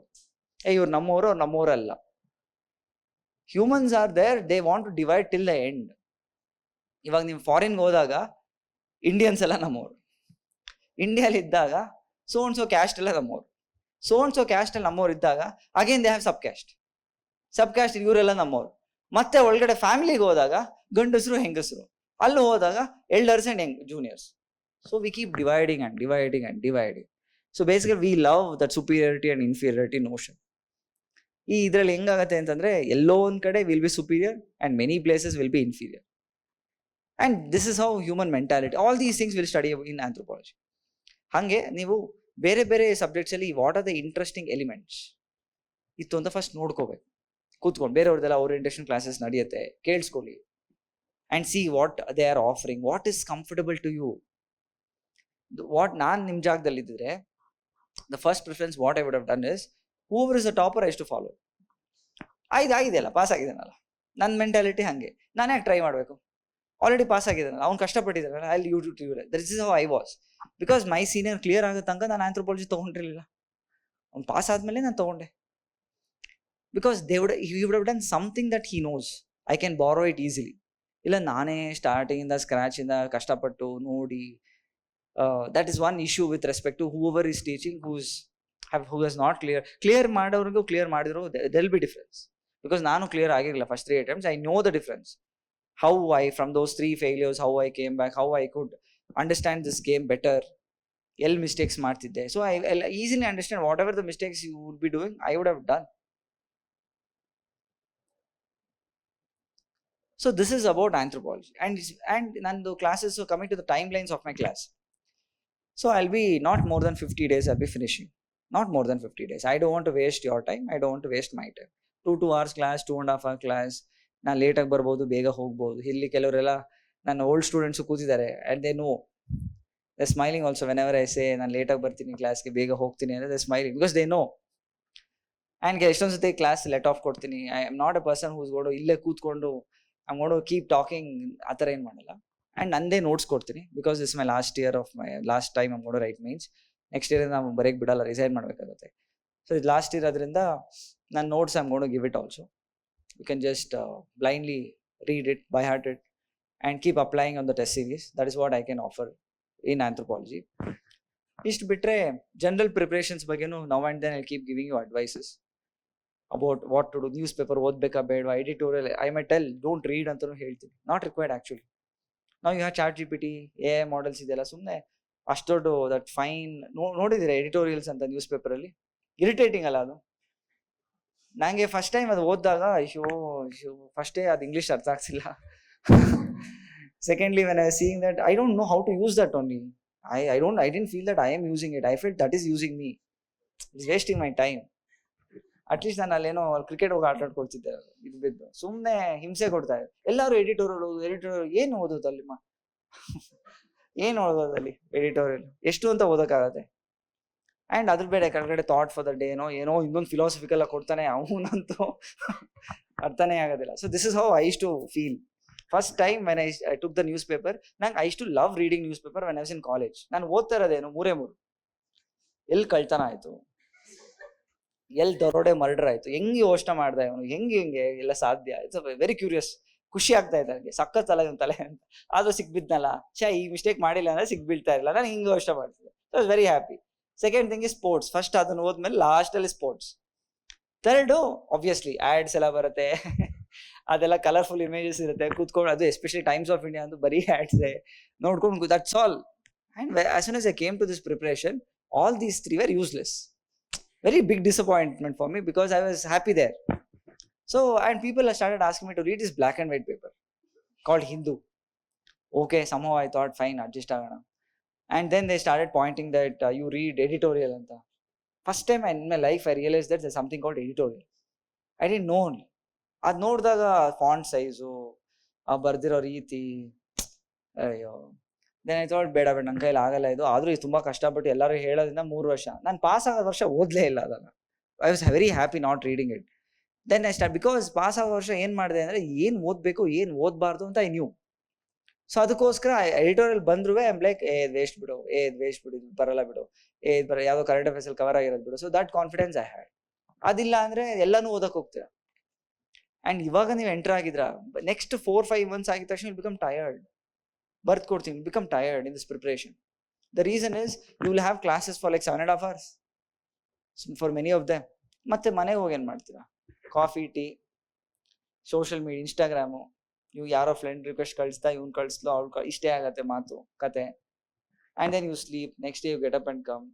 ಇವ್ರು ನಮ್ಮವರು, ಅವ್ರು ನಮ್ಮವರಲ್ಲ. Humans are there, they want to divide till the end. ಇವಾಗ ನೀವು ಫಾರಿನ್ಗೆ ಹೋದಾಗ ಇಂಡಿಯನ್ಸ್ ಎಲ್ಲ ನಮ್ಮವರು, ಇಂಡಿಯಾಲಿದ್ದಾಗ ಸೊ ಅಂಡ್ ಸೊ ಕ್ಯಾಸ್ಟ್ ಎಲ್ಲ ನಮ್ಮವ್ರು. ಸೊ ಅಂಡ್ ಸೊ ಕ್ಯಾಸ್ಟ್ ಅಲ್ಲಿ ನಮ್ಮವ್ರು ಇದ್ದಾಗ again they have sub caste ಇವರೆಲ್ಲ ನಮ್ಮವ್ರು. ಮತ್ತೆ ಒಳಗಡೆ ಫ್ಯಾಮಿಲಿಗೆ ಹೋದಾಗ ಗಂಡಸರು ಹೆಂಗಸರು, ಅಲ್ಲಿ ಹೋದಾಗ elders and juniors. So we keep dividing. So basically we love that superiority and inferiority notion. ಈ ಇದ್ರಲ್ಲಿ ಹೆಂಗಾಗತ್ತೆ ಅಂತಂದ್ರೆ ಎಲ್ಲೋ ಒಂದ್ ಕಡೆ will be superior and many places will be inferior. And this is how human mentality. All these things will study in anthropology. ಹಾಗೆ ನೀವು ಬೇರೆ ಬೇರೆ ಸಬ್ಜೆಕ್ಟ್ಸ್ ಅಲ್ಲಿ what are the interesting elements ಇತ್ತು ಅಂತ ಫಸ್ಟ್ ನೋಡ್ಕೋಬೇಕು. ಕೂತ್ಕೊಂಡು ಬೇರೆಯವ್ರದ್ದೆಲ್ಲ ಓರಿಯೆಂಟೇಷನ್ ಕ್ಲಾಸಸ್ ನಡೆಯುತ್ತೆ, ಕೇಳಿಸ್ಕೊಳ್ಳಿ. And see what they are offering, what is comfortable to you. What ನಾನು ನಿಮ್ಮ ಜಾಗದಲ್ಲಿ ಇದ್ದಿದ್ರೆ the first preference what I would have done is whoever is the topper I to follow. ಆಗಿದೆಯಲ್ಲ, pass ಆಗಿದ್ದಾನಲ್ಲ, ನನ್ನ mentality ಹಾಗೆ, ನಾನು ಯಾಕೆ ಟ್ರೈ ಮಾಡಬೇಕು, ಆಲ್ರೆಡಿ ಪಾಸ್ ಆಗಿದ್ದಾನಲ್ಲ, ಅವ್ನು ಕಷ್ಟಪಟ್ಟಿದ್ದಾನಲ್ಲ, I you too that is how I was. Because my senior clear ಆಗೋ ತನಕ ನಾನು ಆಂಥ್ರೋಪಾಲಜಿ ತೊಗೊಂಡಿರಲಿಲ್ಲ. ಅವ್ನು ಪಾಸ್ ಆದಮೇಲೆ ನಾನು ತೊಗೊಂಡೆ. Because he would have done something that he knows. I can borrow it easily. ಇಲ್ಲ ನಾನೇ ಸ್ಟಾರ್ಟಿಂಗಿಂದ ಸ್ಕ್ರಾಚಿಂದ ಕಷ್ಟಪಟ್ಟು ನೋಡಿ, that is one issue with respect to whoever is teaching who has not clear ಮಾಡೋರಿಗೂ ಕ್ಲಿಯರ್ ಮಾಡಿದ್ರು there will be difference. Because ನಾನು clear ಆಗಿರಲಿಲ್ಲ first 3 attempts. I know the difference. How I, from those 3 failures, how I came back, how I could understand this game better. ಎಲ್ಲಿ mistakes ಮಾಡ್ತಿದ್ದೆ. So I easily understand whatever the mistakes you would be doing, I would have done. So this is about anthropology. And nandu classes, so coming to the timelines of my class. So I'll be not more than 50 days I'll be finishing. Not more than 50 days. I don't want to waste your time. I don't want to waste my time. 2 hours class, 2.5 hour class. ನಾನು ಲೇಟಾಗಿ ಬರ್ಬೋದು, ಬೇಗ ಹೋಗ್ಬೋದು. ಇಲ್ಲಿ ಕೆಲವರೆಲ್ಲ ನನ್ನ old students ಕೂತಿದ್ದಾರೆ and they know. They're smiling also whenever I say ನಾನು ಲೇಟಾಗಿ ಬರ್ತೀನಿ ಕ್ಲಾಸ್ಗೆ, ಬೇಗ ಹೋಗ್ತೀನಿ ಅಂದರೆ they're smiling because they know. And ಎಷ್ಟೊಂದು ಸತಿ ಕ್ಲಾಸ್ ಲೆಟ್ ಆಫ್ ಕೊಡ್ತೀನಿ. I am not a person whose ಗೋಡು ಇಲ್ಲೇ ಕೂತ್ಕೊಂಡು ಐ ಗೋಡು ಕೀಪ್ ಟಾಕಿಂಗ್, ಆ ಥರ ಏನು ಮಾಡಲ್ಲ. ಆ್ಯಂಡ್ ನಂದೇ ನೋಟ್ಸ್ ಕೊಡ್ತೀನಿ. Because this my last time I'm ಗೋಡು ರೈಟ್ ಮೀನ್ಸ್ ನೆಕ್ಸ್ಟ್ ಇಯರ್ ನಾವು ಬರೆಯಕ್ಕೆ ಬಿಡಲ್ಲ, ರಿಸೈನ್ ಮಾಡಬೇಕಾಗುತ್ತೆ. ಸೊ ಇದು ಲಾಸ್ಟ್ ಇಯರ್ ಅದರಿಂದ ನನ್ನ ನೋಟ್ಸ್ ಐಮ್ ಗೋಡು give it also. You can just blindly read it, by heart it and keep applying on the test series. That is what I can offer in anthropology. ಇಷ್ಟು ಬಿಟ್ಟರೆ general preparations ಬಗ್ಗೆನೂ now and then I keep giving you advices about what to do. News paper ಓದ್ಬೇಕಾ ಬೇಡವಾ, editorial I my tell don't read ಅಂತಲೂ ಹೇಳ್ತೀನಿ. Not required actually. ನಾವು ಈಗ ChatGPT AI models ಇದೆಯಲ್ಲ, ಸುಮ್ಮನೆ ಅಷ್ಟು ದೊಡ್ಡ ದಟ್ ಫೈನ್ ನೋಡಿದ್ದೀರಾ ಎಡಿಟೋರಿಯಲ್ಸ್ ಅಂತ ನ್ಯೂಸ್ ಪೇಪರಲ್ಲಿ? ಇರಿಟೇಟಿಂಗ್ ಅಲ್ಲ ಅದು. ನನಗೆ ಫಸ್ಟ್ ಟೈಮ್ ಅದು ಓದಿದಾಗ ಅಯ್ಯೋ ಫಸ್ಟೇ ಅದು ಇಂಗ್ಲೀಷ್ ಅರ್ಥ ಆಗ್ತಿಲ್ಲ. Secondly when I seeing that I don't know how to use that only. I didn't feel that I am using it. I felt that is using me. It's wasting my time. At least ನಾನು ಅಲ್ಲೇನೋ cricket ಹೋಗಿ ಆಟಾಡ್ಕೊಳ್ತಿದ್ದೆ, ಇದು ಬಿದ್ದು ಸುಮ್ಮನೆ ಹಿಂಸೆ ಕೊಡ್ತಾ ಇದೆ. ಎಲ್ಲರೂ ಎಡಿಟೋರಿಯಲ್ ಏನು ಓದೋದಲ್ಲಿ ಏನು ಓದೋದಲ್ಲಿ ಎಡಿಟೋರಿಯಲ್ ಎಷ್ಟು ಅಂತ ಓದೋಕ್ಕಾಗತ್ತೆ. ಆ್ಯಂಡ್ ಅದ್ರ ಬೇರೆ ಕೆಳಗಡೆ ಥಾಟ್ ಫಾರ್ ದ ಡೇ ಏನೋ ಇನ್ನೊಂದು ಫಿಲಾಸಫಿಕಲ್ ಕೊಡ್ತಾನೆ, ಅವನಂತೂ ಅರ್ಥನೇ ಆಗೋದಿಲ್ಲ. So this is how I use to feel first time when I took the news paper. ನಂಗೆ I use to love reading news paper when I was in college. ನಾನು ಓದ್ತಾ ಇರೋದೇನು 3 ಎಲ್ಲಿ ಕಳ್ತನ ಆಯಿತು, ಎಲ್ಲಿ ದರೋಡೆ ಮರ್ಡರ್ ಆಯ್ತು, ಹೆಂಗೆ ಯೋಚನೆ ಮಾಡ್ದೆ ಅವನು, ಹೆಂಗೆ ಎಲ್ಲ ಸಾಧ್ಯ. ಇಟ್ಸ್ ವೆರಿ ಕ್ಯೂರಿಯಸ್, ಖುಷಿ ಆಗ್ತಾ ಇದೆ ನನಗೆ. ಸಖತ್ ತಲೆ ಅಂತ ಆದ್ರೂ ಸಿಕ್ಬಿದ್ನಲ್ಲ, ಈ ಮಿಸ್ಟೇಕ್ ಮಾಡಿಲ್ಲ ಅಂದ್ರೆ ಸಿಕ್ಬೀಳ್ತಾ ಇರಲಿಲ್ಲ, ನಾನು ಹಿಂಗೆ ಯೋಚನೆ ಮಾಡ್ತಿದ್ದೆ. I was very happy. Second thing is sports. First ಅದನ್ನು ಹೋದ್ಮೇಲೆ ಲಾಸ್ಟಲ್ಲಿ ಸ್ಪೋರ್ಟ್ಸ್. ಥರ್ಡು ಆಬ್ವಿಯಸ್ಲಿ ಆ್ಯಡ್ಸ್ ಎಲ್ಲ ಬರುತ್ತೆ, ಅದೆಲ್ಲ ಕಲರ್ಫುಲ್ ಇಮೇಜಸ್ ಇರುತ್ತೆ, ಕೂತ್ಕೊಂಡು ಅದು ಎಸ್ಪೆಷಲಿ ಟೈಮ್ಸ್ ಆಫ್ ಇಂಡಿಯಾ ಅಂತ ಬರೀ ಆ್ಯಡ್ಸೇ ನೋಡ್ಕೊಂಡು that's all. And as soon as I came to this preparation, all these 3 were useless. Very big disappointment for me because I was happy there. So, and people started asking me to read this black and white paper called Hindu. Okay, somehow I thought fine, adjust agana. And then they started pointing that you read editorial anta. First time in my life I realized that there's something called editorial. I didn't know only. Ad nodidaga font size, bardiro reeti, ayyo. Then I thought ಬೇಡ ನನ್ನ ಕೈಲಿ ಆಗಲ್ಲ ಇದು. ಆದರೂ ಇದು ತುಂಬ ಕಷ್ಟಪಟ್ಟು ಎಲ್ಲರೂ ಹೇಳೋದ್ರಿಂದ 3 ವರ್ಷ ನಾನು ಪಾಸ್ ಆಗೋ ವರ್ಷ ಓದಲೇ ಇಲ್ಲ ಅದನ್ನು. I was very happy not reading it. Then I start, because pass ಆಗೋ ವರ್ಷ ಏನು ಮಾಡಿದೆ ಅಂದರೆ ಏನು ಓದಬೇಕು ಏನು ಓದಬಾರ್ದು ಅಂತ ಐ ನ್ಯೂ. ಸೊ ಅದಕ್ಕೋಸ್ಕರ ಎಡಿಟೋರಿಯಲ್ ಬಂದರೂ ಐ ಆಮ್ ಲೈಕ್ ವೇಸ್ಟ್ ಬಿಡು, ಇದು ಬರಲ್ಲ ಬಿಡು, ಯಾವುದೋ ಕರೆಂಟ್ ಅಫೇರ್ಸಲ್ಲಿ ಕವರ್ ಆಗಿರೋದು ಬಿಡು. So that confidence I had. ಅದಿಲ್ಲ ಅಂದರೆ ಎಲ್ಲನೂ ಓದಕ್ಕೆ ಹೋಗ್ತೀರಾ. ಆ್ಯಂಡ್ ಇವಾಗ ನೀವು ಎಂಟರ್ ಆಗಿದ್ರ ನೆಕ್ಸ್ಟ್ 4-5 months ಆಗಿದ ತಕ್ಷಣ ಬಿಕಮ್ ಟಯರ್ಡ್. ಬರ್ತ್ ಕೊಡ್ತೀನಿ, become tired in this preparation. The reason is you will have classes for like 7.5 hours for many of them. ಮತ್ತೆ ಮನೆಗೆ ಹೋಗಿ ಏನು ಮಾಡ್ತೀರಾ? Coffee, tea, social media, Instagram, ನೀವು ಯಾರೋ ಫ್ರೆಂಡ್ ರಿಕ್ವೆಸ್ಟ್ ಕಳಿಸ್ತಾ ಇವ್ನು ಕಳಿಸ್ಲೋ ಅವ್ಳು ಇಷ್ಟೇ ಆಗತ್ತೆ ಮಾತು ಕತೆ. And then you sleep, next day you get up and come.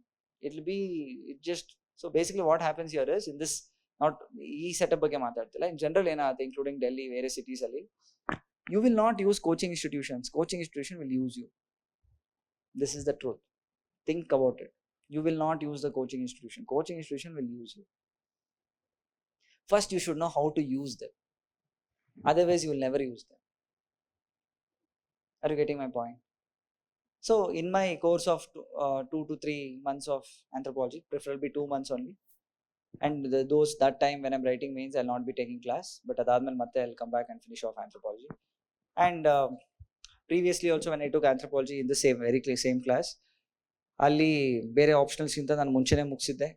It just, so basically what happens here is, in this, not e setup ಬಗ್ಗೆ ಮಾತಾಡ್ತಿಲ್ಲ, in general ಏನಾಗುತ್ತೆ, including Delhi, various cities ಅಲ್ಲಿ, you will not use coaching institutions. Coaching institution will use you. This is the truth. Think about it. You will not use the coaching institution. Coaching institution will use you. First, you should know how to use them. Otherwise, you will never use them. Are you getting my point? So, in my course of 2 to 3 months of anthropology, preferably 2 months only, and that time when I'm writing mains, I'll not be taking class, but adadmel matte I'll come back and finish off anthropology. And previously also when I took anthropology in the same class, ಅಲ್ಲಿ ಬೇರೆ optionals ಗಿಂತ ನಾನು ಮುಂಚೆನೇ ಮುಗಿಸಿದ್ದೆ.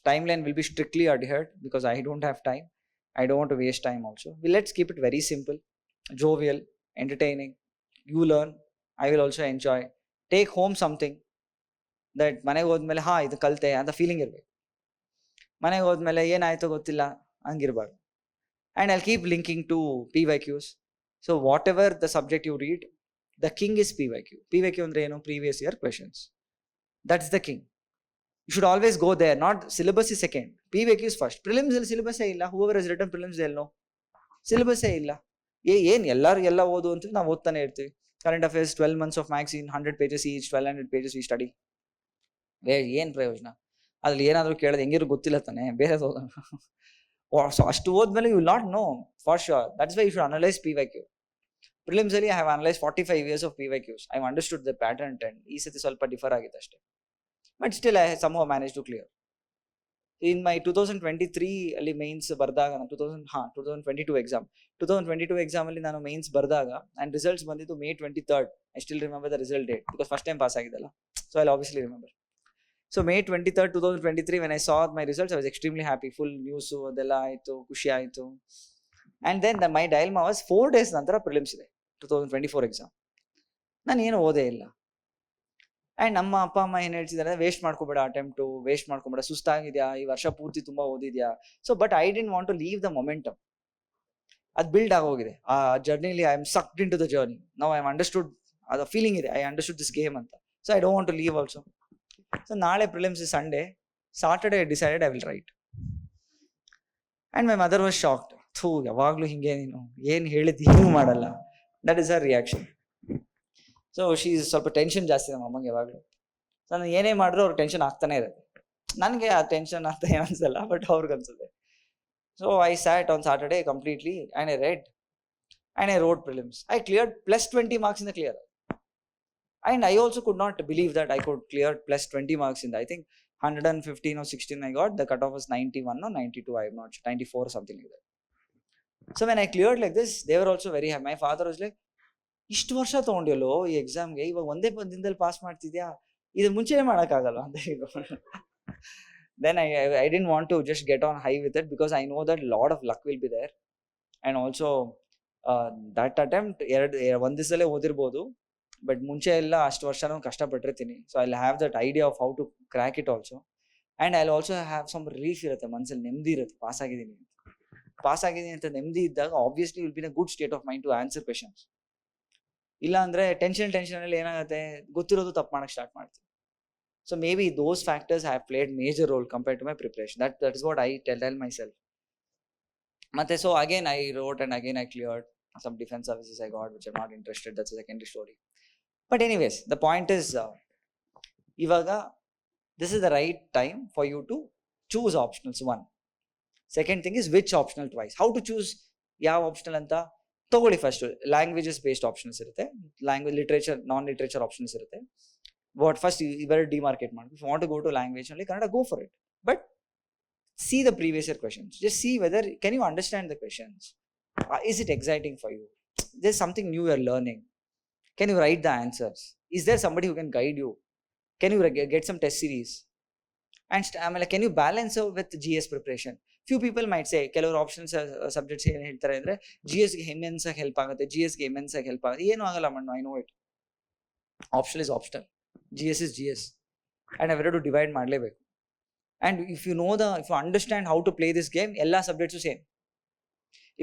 Time line will be strictly adhered because I don't have time. I don't want to waste time also. Let's keep it very simple, jovial, entertaining. You learn, I will also enjoy. Take home something that ಮನೆಗೆ ಹೋದ್ಮೇಲೆ ಇದು ಕಲಿತೆ ಅಂತ feeling ಇರಬೇಕು. ಮನೆಗೆ ಹೋದ್ಮೇಲೆ ಏನಾಯ್ತೋ ಗೊತ್ತಿಲ್ಲ ಹಂಗಿರ್ಬಾರ್ದು. And I'll keep linking to PYQs. So whatever the subject you read, the king is PYQ. PYQ ಅಂದ್ರೆ ಏನು? Previous year questions. That's the king. You should always go there. Not syllabus is second. PYQ is first. Prelims ಅಲ್ಲಿ syllabus ಇಲ್ಲ. Whoever has written prelims they'll know. Syllabus ಇಲ್ಲ. ಏನು ಎಲ್ಲರೂ ಎಲ್ಲ ಓದು ಅಂತ ನಾವು ಓದ್ತಾನೆ ಇರ್ತೀವಿ. Current affairs 12 months of magazine 100 pages each, 1200 pages we study. ಏನು ಪ್ರಯೋಜನ? ಅದ್ರಲ್ಲಿ ಏನಾದರೂ ಕೇಳೋದು ಹೆಂಗಿರೋ ಗೊತ್ತಿಲ್ಲ ತಾನೆ, ಬೇರೆ ಓದೋಣ. ಸೊ ಅಷ್ಟು ಓದ್ಮೇಲೆ you will not know for sure. That's why you should analyse PYQ. Prelims ಅಲ್ಲಿ I have analyse 45 years of PYQs. I have understood the pattern trend. ಈ ಸತಿ ಸ್ವಲ್ಪ ಡಿಫರ್ ಆಗಿದೆ ಅಷ್ಟೇ, but still I somehow managed to clear. In my 2023 ಅಲ್ಲಿ mains ಬರ್ದಾಗ, 2022 exam 2022 exam ಅಲ್ಲಿ ನಾನು mains ಬರ್ದಾಗ ಅಂಡ್ ರಿಸಲ್ಟ್ಸ್ ಬಂದಿದ್ದು May 23rd. I still remember the result date because first time pass ಆಗಿದ್ದಲ್ಲ. So I obviously remember. So May 23rd, 2023 when I saw my results, I was extremely happy. Full news ಅದೆಲ್ಲ ಆಯಿತು, ಖುಷಿ ಆಯಿತು. And then my dilemma was 4 days ನಂತರ prelims ಇದೆ 2024 exam. ನಾನು ಏನು ಓದೇ ಇಲ್ಲ. ಆ್ಯಂಡ್ ನಮ್ಮ ಅಪ್ಪ ಅಮ್ಮ ಏನು ಹೇಳ್ತಿದ್ದಾರೆ, ವೇಸ್ಟ್ ಮಾಡ್ಕೋಬೇಡ, ಅಟೆಂಪ್ಟು ವೇಸ್ಟ್ ಮಾಡ್ಕೋಬೇಡ, ಸುಸ್ತಾಗಿದೆಯಾ, ಈ ವರ್ಷ ಪೂರ್ತಿ ತುಂಬ ಓದಿದ್ಯಾ. So but I didn't want to leave the momentum. ಅದು ಬಿಲ್ಡ್ ಆಗೋಗಿದೆ ಆ ಜರ್ನಿಲಿ. I am sucked into the journey. ನಾವು ಐ ಆಮ್ ಅಂಡರ್ಸ್ಟುಡ್, ಅದು ಫೀಲಿಂಗ್ ಇದೆ, ಐ ಅಂಡರ್ಸ್ಟುಡ್ ದಿಸ್ ಗೇಮ್ ಅಂತ. So I don't want to leave also. So ನಾಳೆ prelims Sunday, Saturday I decided I will write. And my mother was shocked. ಯಾವಾಗಲೂ ಹಿಂಗೆ, ನೀನು ಏನು ಹೇಳಿದ್ದು ಏನೂ ಮಾಡಲ್ಲ. That is Har reaction. So she ಸ್ವಲ್ಪ ಟೆನ್ಷನ್ ಜಾಸ್ತಿ ನಮ್ಮ ಅಮ್ಮಗೆ ಯಾವಾಗಲೂ. ಸೊ ನಾನು ಏನೇ ಮಾಡಿದ್ರು ಅವ್ರಿಗೆ ಟೆನ್ಷನ್ ಆಗ್ತಾನೆ ಇರುತ್ತೆ. ನನಗೆ ಆ ಟೆನ್ಷನ್ ಅಂತ ಏನು ಅನ್ಸಲ್ಲ, ಬಟ್ ಅವ್ರಿಗೆ ಅನ್ಸುತ್ತೆ. So I sat on Saturday completely and I read and I road prelims. I cleared +20 marks in the clear. And I also could not believe that I could clear +20 marks in the, I think 115 or 16 I got. The cutoff was 91 or 92, I am not sure, 94 or something like that. So when I cleared like this, they were also very happy. My father was like, ಇಷ್ಟು ವರ್ಷ ತೊಗೊಂಡಿಯಲ್ಲೋ ಈ ಎಕ್ಸಾಮ್ಗೆ, ಇವಾಗ ಒಂದೇ ದಿನದಲ್ಲಿ pass ಮಾಡ್ತಿದ್ಯಾ, ಇದು ಮುಂಚೆನೇ ಮಾಡೋಕ್ಕಾಗಲ್ಲ ಅಂತ ಹೇಳಿ. Then I didn't want to just get on high with it because I know that a lot of luck will be there. And also that attempt ಒಂದು ದಿವಸದಲ್ಲೇ ಓದಿರ್ಬೋದು, ಬಟ್ ಮುಂಚೆ ಎಲ್ಲ ಅಷ್ಟು ವರ್ಷನೂ ಕಷ್ಟಪಟ್ಟಿರ್ತೀನಿ. So I have that idea of how to crack it also. And I also have some relief ಇರುತ್ತೆ, ಮನಸ್ಸಲ್ಲಿ ನೆಮ್ಮದಿ ಇರುತ್ತೆ. ಪಾಸ್ ಆಗಿದ್ದೀನಿ ಅಂತ ನೆಮ್ಮದಿ ಇದ್ದಾಗ obviously will be in a good state of mind to answer questions. ಇಲ್ಲ ಅಂದರೆ ಟೆನ್ಷನಲ್ಲಿ ಏನಾಗುತ್ತೆ, ಗೊತ್ತಿರೋದು ತಪ್ಪು ಮಾಡೋಕ್ಕೆ ಸ್ಟಾರ್ಟ್ ಮಾಡ್ತೀವಿ. So maybe those factors have played major role compared to my preparation. That is what I tell my self. ಮತ್ತೆ so again I wrote and again I cleared some defense services I got which I'm not interested. That's a secondary story. But anyways, the point is, ivaga this is the right time for you to choose optionals. One. Second thing is which optional twice. How to choose yav optional anta togoli. First, languages based options irutte, language literature non literature options irutte. What first you better demarcate madu. If you want to go to language only Kannada, go for it. But see the previous year questions. Just see whether can you understand the questions. Is it exciting for you? There's something new you're learning. Can you write the answers? Is there somebody who can guide you? Can you get some test series? And can you balance with GS preparation? Few people might say ಕೆಲವರು options subjects ಏನು ಹೇಳ್ತಾರೆ ಅಂದರೆ GSಗೆ immense ಆಗಿ help ಆಗುತ್ತೆ, GSಗೆ immense ಆಗಿ help ಆಗುತ್ತೆ. ಏನೂ ಆಗಲ್ಲ ಮಣ್ಣು, I know it. Optional is optional. GS is GS. And ನಾವೆರಡು ಡಿವೈಡ್ ಮಾಡಲೇಬೇಕು. And if you understand how to play this game, ಎಲ್ಲ subjects same.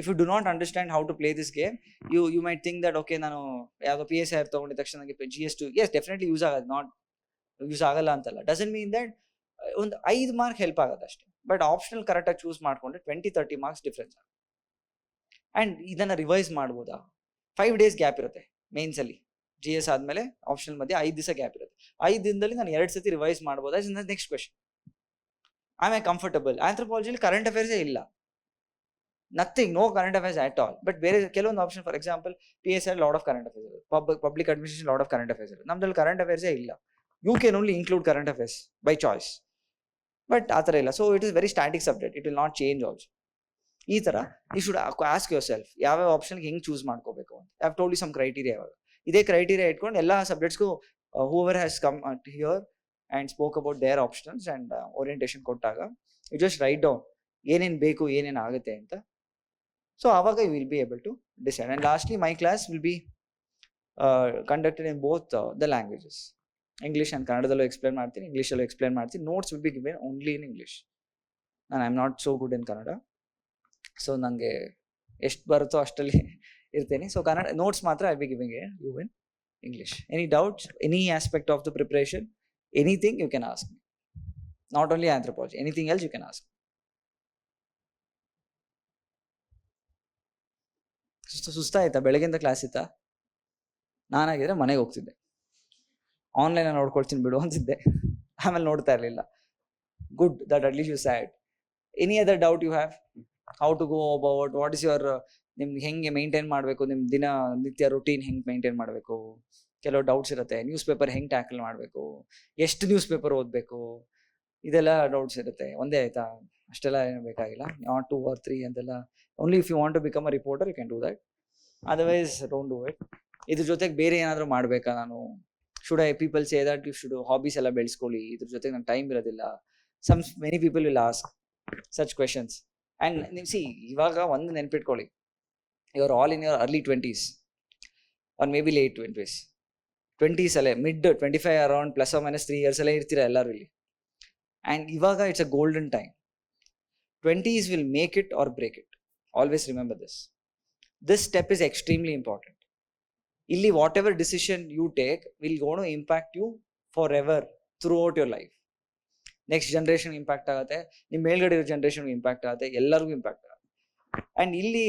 If you do not understand how to play this game, you might think that okay, ನಾನು ಯಾವುದೋ PSIR ತಗೊಂಡಿದ ತಕ್ಷಣ ನನಗೆ GS2 yes definitely use ಆಗೋದು, not use ಆಗಲ್ಲ ಅಂತಲ್ಲ. Doesn't mean that ಒಂದು 5 ಮಾರ್ಕ್ ಹೆಲ್ಪ್ ಆಗೋದು ಅಷ್ಟೇ. ಬಟ್ ಆಪ್ಷನಲ್ ಕರೆಕ್ಟಾಗಿ ಚೂಸ್ ಮಾಡಿಕೊಂಡ್ರೆ 20-30 ಮಾರ್ಕ್ಸ್ ಡಿಫ್ರೆನ್ಸ್ ಆಗುತ್ತೆ. ಆ್ಯಂಡ್ ಇದನ್ನು ರಿವೈಸ್ ಮಾಡ್ಬೋದಾ? 5 days ಗ್ಯಾಪ್ ಇರುತ್ತೆ ಮೇನ್ಸಲ್ಲಿ. GS ಆದಮೇಲೆ ಆಪ್ಷನಲ್ ಮಧ್ಯೆ 5 ದಿವಸ ಗ್ಯಾಪ್ ಇರುತ್ತೆ. 5 ದಿನದಲ್ಲಿ ನಾನು 2 ಸತಿ ರಿವೈಸ್ ಮಾಡ್ಬೋದಾ? Is next question. I am comfortable. ಆಂಥ್ರೋಪಾಲಜಿಲಿ ಕರೆಂಟ್ ಅಫೇರ್ಸೇ ಇಲ್ಲ, nothing, no current affairs at all. But ಬೇರೆ ಕೆಲವೊಂದು option, for example PSI lot of current affairs ಇರುತ್ತೆ, public administration lot of current affairs ಇರುತ್ತೆ. ನಮ್ದಲ್ಲಿ ಕರೆಂಟ್ ಅಫೇರ್ಸೇ ಇಲ್ಲ. You can only include current affairs by choice, but ಆ ಥರ ಇಲ್ಲ. So it is very static subject, it will not change also. ಈ ಥರ you should ask yourself ಯಾವ್ಯಾವ ಆಪ್ಷನ್ಗೆ ಹೆಂಗೆ ಚೂಸ್ ಮಾಡ್ಕೋಬೇಕು ಅಂತ. I have told you some criteria. ಇದೇ ಕ್ರೈಟೀರಿಯಾ ಇಟ್ಕೊಂಡು ಎಲ್ಲ ಸಬ್ಜೆಕ್ಟ್ಸ್ಗೂ whoever has come here and spoke about their options and orientation ಕೊಟ್ಟಾಗ ಯು ಜಸ್ಟ್ ರೈಟ್ ಡೌನ್ ಏನೇನು ಬೇಕು, ಏನೇನು ಆಗುತ್ತೆ ಅಂತ. ಸೊ ಆವಾಗ you will be able to decide. And lastly my class will be conducted in both the languages, English and ಕನ್ನಡದಲ್ಲೂ explain ಮಾಡ್ತೀನಿ, ಇಂಗ್ಲೀಷಲ್ಲೂ ಎಕ್ಸ್ಪ್ಲೇನ್ ಮಾಡ್ತೀನಿ. Notes will be given only in English. ನಾನು I am not so good in Kannada, so ನನಗೆ ಎಷ್ಟು ಬರುತ್ತೋ ಅಷ್ಟರಲ್ಲಿ ಇರ್ತೇನೆ. ಸೊ ಕನ್ನಡ ನೋಟ್ಸ್ ಮಾತ್ರ I be giving you in English. Any doubts, any aspect of the preparation, anything you can ask me. Not only anthropology, anything else you can ask. ಸುಸ್ತಾಯ್ತಾ? ಬೆಳಗ್ಗೆಯಿಂದ class ಇತ್ತಾ? ನಾನಾಗಿದ್ರೆ ಮನೆಗೆ ಹೋಗ್ತಿದ್ದೆ, ಆನ್ಲೈನಲ್ಲಿ ನೋಡ್ಕೊಳ್ತೀನಿ ಬಿಡು ಅಂತಿದ್ದೆ, ಆಮೇಲೆ ನೋಡ್ತಾ ಇರಲಿಲ್ಲ. Good that at least you sad. Any other doubt you have? How to go about, what is your, ನಿಮ್ಗೆ ಹೆಂಗೆ ಮೇಂಟೈನ್ ಮಾಡಬೇಕು, ನಿಮ್ಮ ದಿನನಿತ್ಯ ರುಟೀನ್ ಹೆಂಗೆ ಮೇಂಟೈನ್ ಮಾಡಬೇಕು, ಕೆಲವು ಡೌಟ್ಸ್ ಇರುತ್ತೆ. ನ್ಯೂಸ್ ಪೇಪರ್ ಹೆಂಗೆ ಟ್ಯಾಕಲ್ ಮಾಡಬೇಕು, ಎಷ್ಟು ನ್ಯೂಸ್ ಪೇಪರ್ ಓದಬೇಕು, ಇದೆಲ್ಲ ಡೌಟ್ಸ್ ಇರುತ್ತೆ. ಒಂದೇ ಆಯಿತಾ? ಅಷ್ಟೆಲ್ಲ ಏನು ಬೇಕಾಗಿಲ್ಲ, ನಾಟ್ 2 or 3 ಅಂತೆಲ್ಲ. Only if you want to become a reporter you can do that, otherwise don't do it. ಇದ್ರ ಜೊತೆಗೆ ಬೇರೆ ಏನಾದರೂ ಮಾಡಬೇಕಾ ನಾನು? Should I people say that you should hobbies ಎಲ್ಲ ಬೆಳೆಸ್ಕೊಳ್ಳಿ, ಇದ್ರ ಜೊತೆಗೆ ನನ್ನ ಟೈಮ್ ಇರೋದಿಲ್ಲ. Many people will ask such questions. And ನೀವು ಇವಾಗ ಒಂದು ನೆನ್ಪಿಟ್ಕೊಳ್ಳಿ, you are all in your early 20s are maybe late 20s. 20s ಅಲ್ಲೇ, ಮಿಡ್ 25 ಅರೌಂಡ್ +or-3 years ಅಲ್ಲೇ ಇರ್ತೀರ ಎಲ್ಲರೂ ಇಲ್ಲಿ. ಆ್ಯಂಡ್ ಇವಾಗ it's a golden time. 20s will make it or break it. Always remember this. This step is extremely important. Illi whatever decision you take will going to impact you forever throughout your life. Next generation impact ಆಗುತ್ತೆ, ನಿಮ್ಮ ಮೇಲ್ಗಡೆ ಇರೋ ಜನರೇಷನ್ಗೆ impact ಆಗುತ್ತೆ, ಎಲ್ಲರಿಗೂ impact ಆಗುತ್ತೆ. And ಇಲ್ಲಿ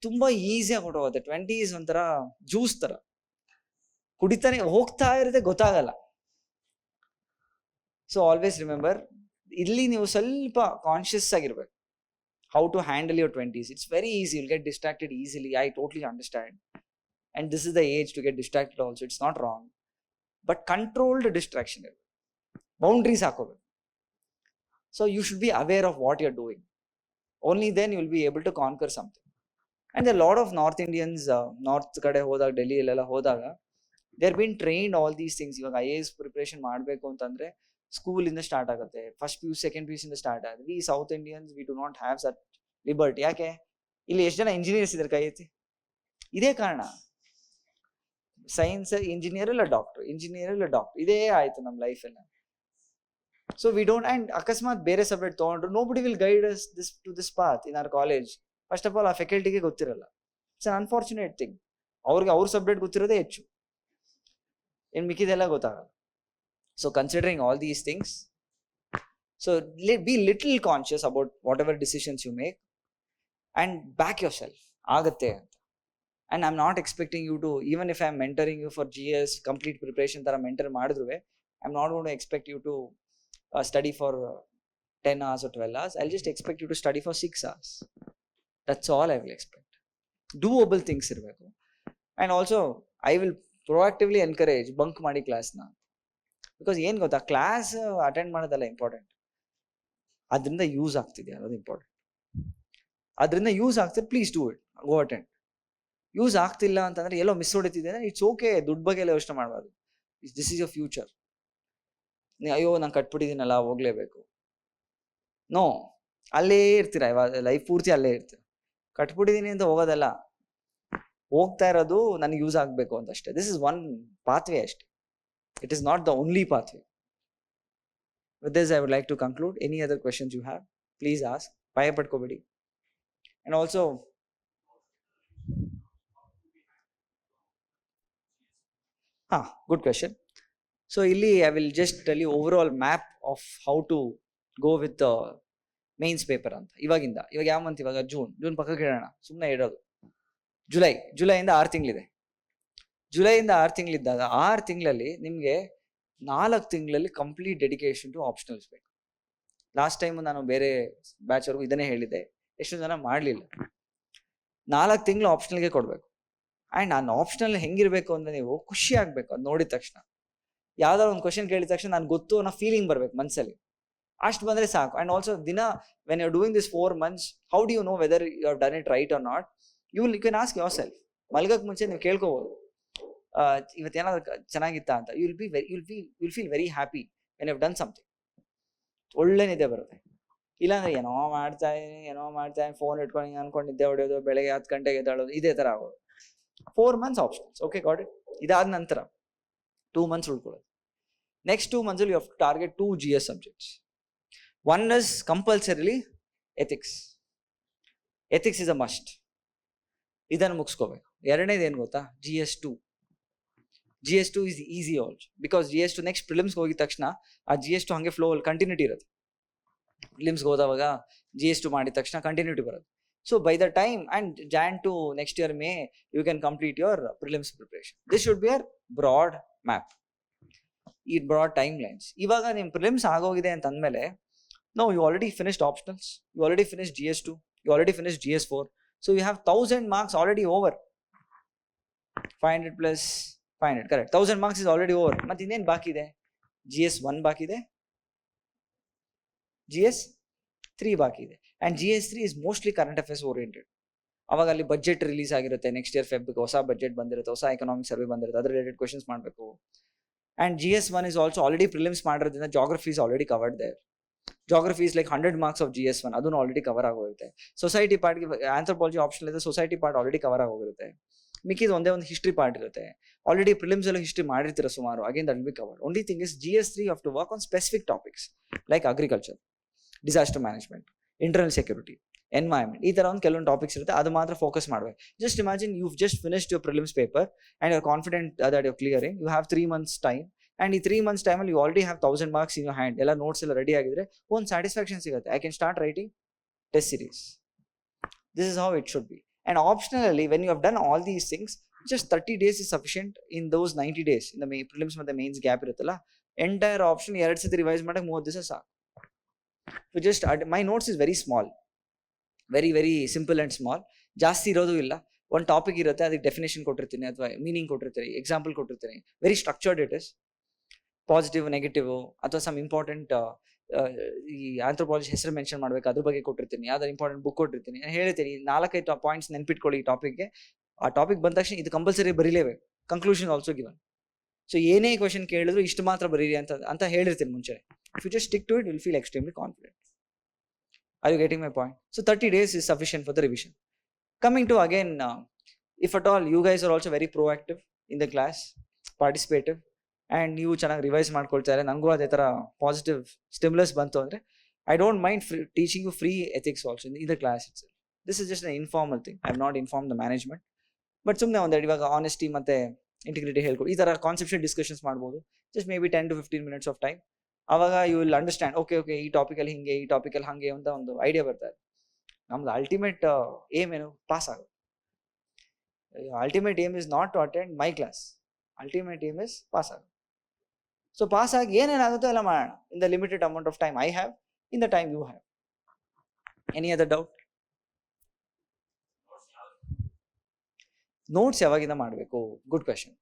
ತುಂಬ ಈಸಿಯಾಗಿ ಹೊರಟೋಗುತ್ತೆ. 20s ಒಂಥರ ಜ್ಯೂಸ್ ಥರ ಕುಡಿತಾನೆ ಹೋಗ್ತಾ ಇರುತ್ತೆ, ಗೊತ್ತಾಗಲ್ಲ. ಸೊ ಆಲ್ವೇಸ್ ರಿಮೆಂಬರ್, ಇಲ್ಲಿ ನೀವು ಸ್ವಲ್ಪ ಕಾನ್ಷಿಯಸ್ ಆಗಿರ್ಬೇಕು. How to handle your 20s. It's very easy, will get distracted easily. I totally understand. And this is the age to get distracted also. It's not wrong, but controlled distraction ಇರಬೇಕು, boundaries ಹಾಕೋಬೇಕು. So you should be aware of what you are doing. Only then you will be able to conquer something. And the lot of North Indians, North ಕಡೆ ಹೋದಾಗ, ಡೆಲ್ಲಿಯಲ್ಲೆಲ್ಲ ಹೋದಾಗ, they are bean trained all these things. ಇವಾಗ IAS preparation ಮಾಡಬೇಕು ಅಂತಂದರೆ ಸ್ಕೂಲಿಂದ start ಆಗುತ್ತೆ. First PU second PUC ಇಂದ ಸ್ಟಾರ್ಟ್ ಆಗುತ್ತೆ. We South Indians we do not have such liberty. ಯಾಕೆ? ಇಲ್ಲಿ ಎಷ್ಟು ಜನ ಇಂಜಿನಿಯರ್ಸ್ ಇದ್ದಾರೆ ಕೈ ಎತ್ತಿ? ಇದೇ ಕಾರಣ. ಸೈನ್ಸ್ ಇಂಜಿನಿಯರ್ ಇಲ್ಲ ಡಾಕ್ಟರ್, ಇಂಜಿನಿಯರ್ ಇಲ್ಲ ಡಾಕ್ಟರ್, ಇದೇ ಆಯಿತು ನಮ್ಮ ಲೈಫಲ್ಲಿ. ಸೊ ವಿ ಡೋಂಟ್, ಆ್ಯಂಡ್ ಅಕಸ್ಮಾತ್ ಬೇರೆ ಸಬ್ಜೆಕ್ಟ್ ತೊಗೊಂಡ್ರು nobody will guide us to this path in our college. First of all ಆ ಫ್ಯಾಕಲ್ಟಿಗೆ ಗೊತ್ತಿರಲ್ಲ. It's an unfortunate thing. ಅವ್ರಿಗೆ ಅವ್ರ ಸಬ್ಜೆಕ್ಟ್ ಗೊತ್ತಿರೋದೇ ಹೆಚ್ಚು, ಇನ್ನು ಮಿಕ್ಕಿದೆಲ್ಲ ಗೊತ್ತಾಗಲ್ಲ. So considering all these things, so be little conscious about whatever decisions you make and back yourself. Agatte. And I'm not expecting you to, even if I'm mentoring you for GS complete preparation tara mentor madidruve, I'm not going to expect you to study for 10 hours or 12 hours. I'll just expect you to study for 6 hours. That's all I will expect. Doable things irbeku. And also I will proactively encourage bunk ಮಾಡಿ ಕ್ಲಾಸ್ನ. Because ಏನು ಗೊತ್ತಾ, class attend ಮಾಡೋದಲ್ಲ important, ಅದರಿಂದ use ಆಗ್ತಿದೆ ಅನ್ನೋದು important. ಅದರಿಂದ use ಆಗ್ತಿದೆ, please do it, go attend. Use ಆಗ್ತಿಲ್ಲ ಅಂತಂದ್ರೆ ಎಲ್ಲೋ ಮಿಸ್ ಹೊಡಿತಿದೆ ಅಂದ್ರೆ ಇಟ್ಸ್ ಓಕೆ, ದುಡ್ಡು ಬಗ್ಗೆ ಎಲ್ಲ ಯೋಚನೆ ಮಾಡಬಾರ್ದು. This is your future. ಅಯ್ಯೋ ನಾನು ಕಟ್ಬಿಟ್ಟಿದ್ದೀನಲ್ಲ ಹೋಗ್ಲೇಬೇಕು, ನೋ, ಅಲ್ಲೇ ಇರ್ತೀರ, ಇವಾಗ ಲೈಫ್ ಪೂರ್ತಿ ಅಲ್ಲೇ ಇರ್ತೀರ. ಕಟ್ಬಿಟ್ಟಿದ್ದೀನಿ ಅಂತ ಹೋಗೋದಲ್ಲ, ಹೋಗ್ತಾ ಇರೋದು ನನಗೆ ಯೂಸ್ ಆಗಬೇಕು ಅಂತ ಅಷ್ಟೇ. ದಿಸ್ ಇಸ್ ಒನ್ ಪಾತ್ವೇ ಅಷ್ಟೇ. It is not the only pathway. With this, I would like to conclude. Any other questions you have, please ask. Bhaya padkobedi. And also, good question. So, illi I will just tell you overall map of how to go with the mains paper ಅಂತ. ಇವಾಗ ಯಾವ month, ಇವಾಗ June ಪಕ್ಕಕ್ಕೆ ಇಡೋಣ, ಸುಮ್ಮನೆ ಇಡೋದು. ಜುಲೈಯಿಂದ 6 ತಿಂಗಳಿದೆ. ಜುಲೈಯಿಂದ 6 ತಿಂಗಳಿದ್ದಾಗ 6 ತಿಂಗಳಲ್ಲಿ ನಿಮಗೆ 4 ತಿಂಗಳಲ್ಲಿ ಕಂಪ್ಲೀಟ್ ಡೆಡಿಕೇಶನ್ ಟು ಆಪ್ಷನಲ್ಸ್ ಬೇಕು. ಲಾಸ್ಟ್ ಟೈಮ್ ನಾನು ಬೇರೆ ಬ್ಯಾಚ್ ಅವ್ರಿಗೂ ಇದನ್ನೇ ಹೇಳಿದ್ದೆ, ಎಷ್ಟು ಜನ ಮಾಡಲಿಲ್ಲ. 4 ತಿಂಗಳು ಆಪ್ಷನಲ್ಗೆ ಕೊಡಬೇಕು. ಆ್ಯಂಡ್ ನಾನು ಆಪ್ಷನಲ್ ಹೆಂಗಿರ್ಬೇಕು ಅಂದರೆ, ನೀವು ಖುಷಿ ಆಗಬೇಕು ಅದು ನೋಡಿದ ತಕ್ಷಣ. ಯಾವ್ದಾದ್ರು ಒಂದು ಕ್ವಶನ್ ಕೇಳಿದ ತಕ್ಷಣ ನಾನು ಗೊತ್ತು ಅನ್ನೋ ಫೀಲಿಂಗ್ ಬರ್ಬೇಕು ಮನಸ್ಸಲ್ಲಿ. ಅಷ್ಟು ಬಂದರೆ ಸಾಕು. ಆ್ಯಂಡ್ ಆಲ್ಸೋ ದಿನ when you doing this 4 months, how do you know whether you have done it right or not? You can ask yourself. ಮಲ್ಗಕ್ಕೆ ಮುಂಚೆ ನೀವು ಕೇಳ್ಕೋಬೋದು, ಇವತ್ತೇನಾದ್ರು ಚೆನ್ನಾಗಿತ್ತಾ ಅಂತ. Will feel very happy when you done something. ಒಳ್ಳೆ ನಿದ್ದೆ ಬರುತ್ತೆ. ಇಲ್ಲಾಂದ್ರೆ ಏನೋ ಮಾಡ್ತಾ ಇದ್ದೀನಿ, ಫೋನ್ ಇಟ್ಕೊಂಡು ಹಿಂಗೆ ಅನ್ಕೊಂಡು ನಿದ್ದೆ ಹೊಡೆಯೋದು, ಬೆಳಗ್ಗೆ 10 ಗಂಟೆಗೆ ಎದ್ದೇಳೋದು, ಇದೇ ಥರ ಆಗೋದು. 4 months options. Okay, got it. ಇದಾದ ನಂತರ 2 months ಉಳ್ಕೊಳ್ಳೋದು. Next 2 months you have to target 2 GS subjects. One is compulsorily ethics. Ethics is a must. ಇದನ್ನು ಮುಗಿಸ್ಕೋಬೇಕು. ಎರಡನೇದು ಏನು ಗೊತ್ತಾ? GS2. GS2 is easy also, because GS2 next ಪ್ರಿಲಿಮ್ಸ್ಗೆ ಹೋಗಿದ ತಕ್ಷಣ ಆ GS2 ಹಾಗೆ ಫ್ಲೋ ಅಲ್ಲಿ ಕಂಟಿನ್ಯೂಟಿ ಇರುತ್ತೆ. ಪ್ರಿಲಿಮ್ಸ್ಗೆ ಹೋದವಾಗ GS2 ಮಾಡಿದ ತಕ್ಷಣ ಕಂಟಿನ್ಯೂಟಿ ಬರುತ್ತೆ. So by the time and Jan to next year May, you can complete your prelims preparation. This should be a broad map. ಈ ಬ್ರಾಡ್ ಟೈಮ್ ಲೈನ್ಸ್. ಇವಾಗ ನಿಮ್ಮ ಪ್ರಿಲಿಮ್ಸ್ ಆಗೋಗಿದೆ ಅಂತ ಅಂದಮೇಲೆ, no, you already finished optionals, you already finished GS2, you already finished GS4, so you have 1000 marks already over. 500 plus 500, correct. 1000 marks is already over. ಮತ್ತೆ ಇನ್ನೇನು ಬಾಕಿ ಇದೆ? GS1 ಬಾಕಿ ಇದೆ, GS3 ಬಾಕಿ ಇದೆ. And GS3 is mostly current affairs oriented. ಅವಾಗ ಅಲ್ಲಿ ಬಜೆಟ್ ರಿಲೀಸ್ ಆಗಿರುತ್ತೆ, ನೆಕ್ಸ್ಟ್ ಇಯರ್ ಫೆಬ್ಗೆ ಹೊಸ ಬಜೆಟ್ ಬಂದಿರುತ್ತೆ, ಹೊಸ ಎಕನಾಮಿಕ್ ಸರ್ವೆ ಬಂದಿರುತ್ತೆ, ಅದ್ರ ರಿಲೇಟೆಡ್ ಕ್ವಶನ್ಸ್ ಮಾಡಬೇಕು. And GS1 is also already prelims ಮಾಡಿರೋದ್ರಿಂದ geography is already covered there. Geography is like 100 marks of GS1, ಅದನ್ನು ಆಲ್ರೆಡಿ ಕವರ್ ಆಗೋಗುತ್ತೆ. ಸೊಸೈಟಿ ಪಾರ್ಟ್ಗೆ ಆಂಥ್ರೋಪಾಲಜಿ ಆಪ್ಷನ್ ಇದೆ, ಸೊಸೈಟಿ ಪಾರ್ಟ್ ಆಲ್ರೆಡಿ ಕವರ್ ಆಗೋಗಿರುತ್ತೆ. ಮಿಕ್ಕಿದ ಒಂದೇ ಒಂದು ಹಿಸ್ಟ್ರಿ ಪಾರ್ಟ್ ಇರುತ್ತೆ, ಆಲ್ರೆಡಿ ಪ್ರಿಲಿಮ್ಸ್ ಎಲ್ಲ ಹಿಸ್ಟ್ರಿ ಮಾಡಿರ್ತೀರ ಸುಮಾರು, again that will be covered. Only thing is GS3 you have to work on specific topics like agriculture, disaster management, internal security, environment, ಈ ಥರ ಒಂದು ಕೆಲವೊಂದು ಟಾಪಿಕ್ಸ್ ಇರುತ್ತೆ, ಅದು ಮಾತ್ರ ಫೋಕಸ್ ಮಾಡಬೇಕು. Just imagine you just finished your prelims paper and you are confident that you are clearing. You have 3 months time. And ಈ 3 months ಟೈಮಲ್ಲಿ you already have 1000 marks in your hand. ಎಲ್ಲ notes ಎಲ್ಲ ready ಆಗಿದ್ರೆ ಒಂದು satisfaction ಸಿಗುತ್ತೆ. I can start writing test series. This is how it should be. And optionally when you have done all these things, just 30 days is sufficient. In those 90 days in the prelims ಮತ್ತು mains gap ಇರುತ್ತಲ್ಲ, entire option 2 ಸತಿ revise ಮಾಡೋಕ್ಕೆ 30 ದಿವಸ ಸಾಕು. So just my notes is very small, very very simple and small. ಜಾಸ್ತಿ ಇರೋದು ಇಲ್ಲ. ಒಂದು ಟಾಪಿಕ್ ಇರುತ್ತೆ, ಅದಕ್ಕೆ ಡೆಫಿನೇಷನ್ ಕೊಟ್ಟಿರ್ತೀನಿ ಅಥವಾ ಮೀನಿಂಗ್ ಕೊಟ್ಟಿರ್ತೀನಿ, ಎಕ್ಸಾಂಪಲ್ ಕೊಟ್ಟಿರ್ತೀನಿ. Very structured it is. Positive, negative, ಅಥವಾ ಸಮ್ ಇಂಪಾರ್ಟೆಂಟ್ ಈ ಆಂಥ್ರೋಪಾಲಜಿ ಹೆಸರು ಮೆನ್ಷನ್ ಮಾಡಬೇಕು, ಅದ್ರ ಬಗ್ಗೆ ಕೊಟ್ಟಿರ್ತೀನಿ. ಯಾವ್ದಾದ್ರು ಇಂಪಾರ್ಟೆಂಟ್ ಬುಕ್ ಕೊಟ್ಟಿರ್ತೀನಿ, ಹೇಳ್ತೀನಿ 4-5 ಪಾಯಿಂಟ್ಸ್ ನೆನ್ಪಿಟ್ಕೊಳ್ಳಿ ಈ ಟಾಪಿಕ್ಗೆ. ಆ ಟಾಪಿಕ್ ಬಂದ ತಕ್ಷಣ ಇದು ಕಂಪಲ್ಸರಿ ಬರೀಲೇಬೇಕು. Conclusion also given. ಸೊ ಏನೇ ಕ್ವಶನ್ ಕೇಳಿದ್ರು ಇಷ್ಟು ಮಾತ್ರ ಬರೀರಿ ಅಂತ ಹೇಳಿರ್ತೀನಿ ಮುಂಚೆ. If you just stick to it, will feel extremely confident. Are you getting my point? So 30 days is sufficient for the revision. Coming to again, if at all you guys are also very proactive in the class, participative, and ನೀವು ಚೆನ್ನಾಗಿ revise ಮಾಡ್ಕೊಳ್ತಾರೆ, ನನಗೂ ಅದೇ ಥರ positive stimulus ಬಂತು ಅಂದರೆ, I don't mind teaching you free ethics also in the class it's. This is just an informal thing. I have not inform the management, but ಸುಮ್ಮನೆ ಒಂದೆರಡು ಇವಾಗ ಆನೆಸ್ಟಿ ಮತ್ತು ಇಂಟಿಗ್ರಿಟಿ ಹೇಳ್ಕೊಡಿ, ಈ ಥರ ಕಾನ್ಸೆಪ್ಷನ್ ಡಿಸ್ಕಷನ್ಸ್ ಮಾಡ್ಬೋದು. Just maybe 10 to 15 minutes of time. ಆವಾಗ you will understand, okay ಈ ಟಾಪಿಕಲ್ಲಿ ಹಿಂಗೆ, ಈ ಟಾಪಿಕಲ್ಲಿ ಹಾಗೆ ಅಂತ ಒಂದು ಐಡಿಯಾ ಬರ್ತಾರೆ. ನಮ್ದು ಅಲ್ಟಿಮೇಟ್ ಏಮ್ ಏನು? ಪಾಸ್ ಆಗೋದು. Ultimate aim is not to attend my class. Ultimate aim is pass ಆಗೋದು. ಸೊ ಪಾಸ್ ಆಗಿ ಏನೇನಾಗುತ್ತೋ ಎಲ್ಲ ಮಾಡೋಣ in the limited amount of time I have, in the time you have. Any other doubt? Notes ಯಾವಾಗಿಂದ ಮಾಡಬೇಕು? Good question.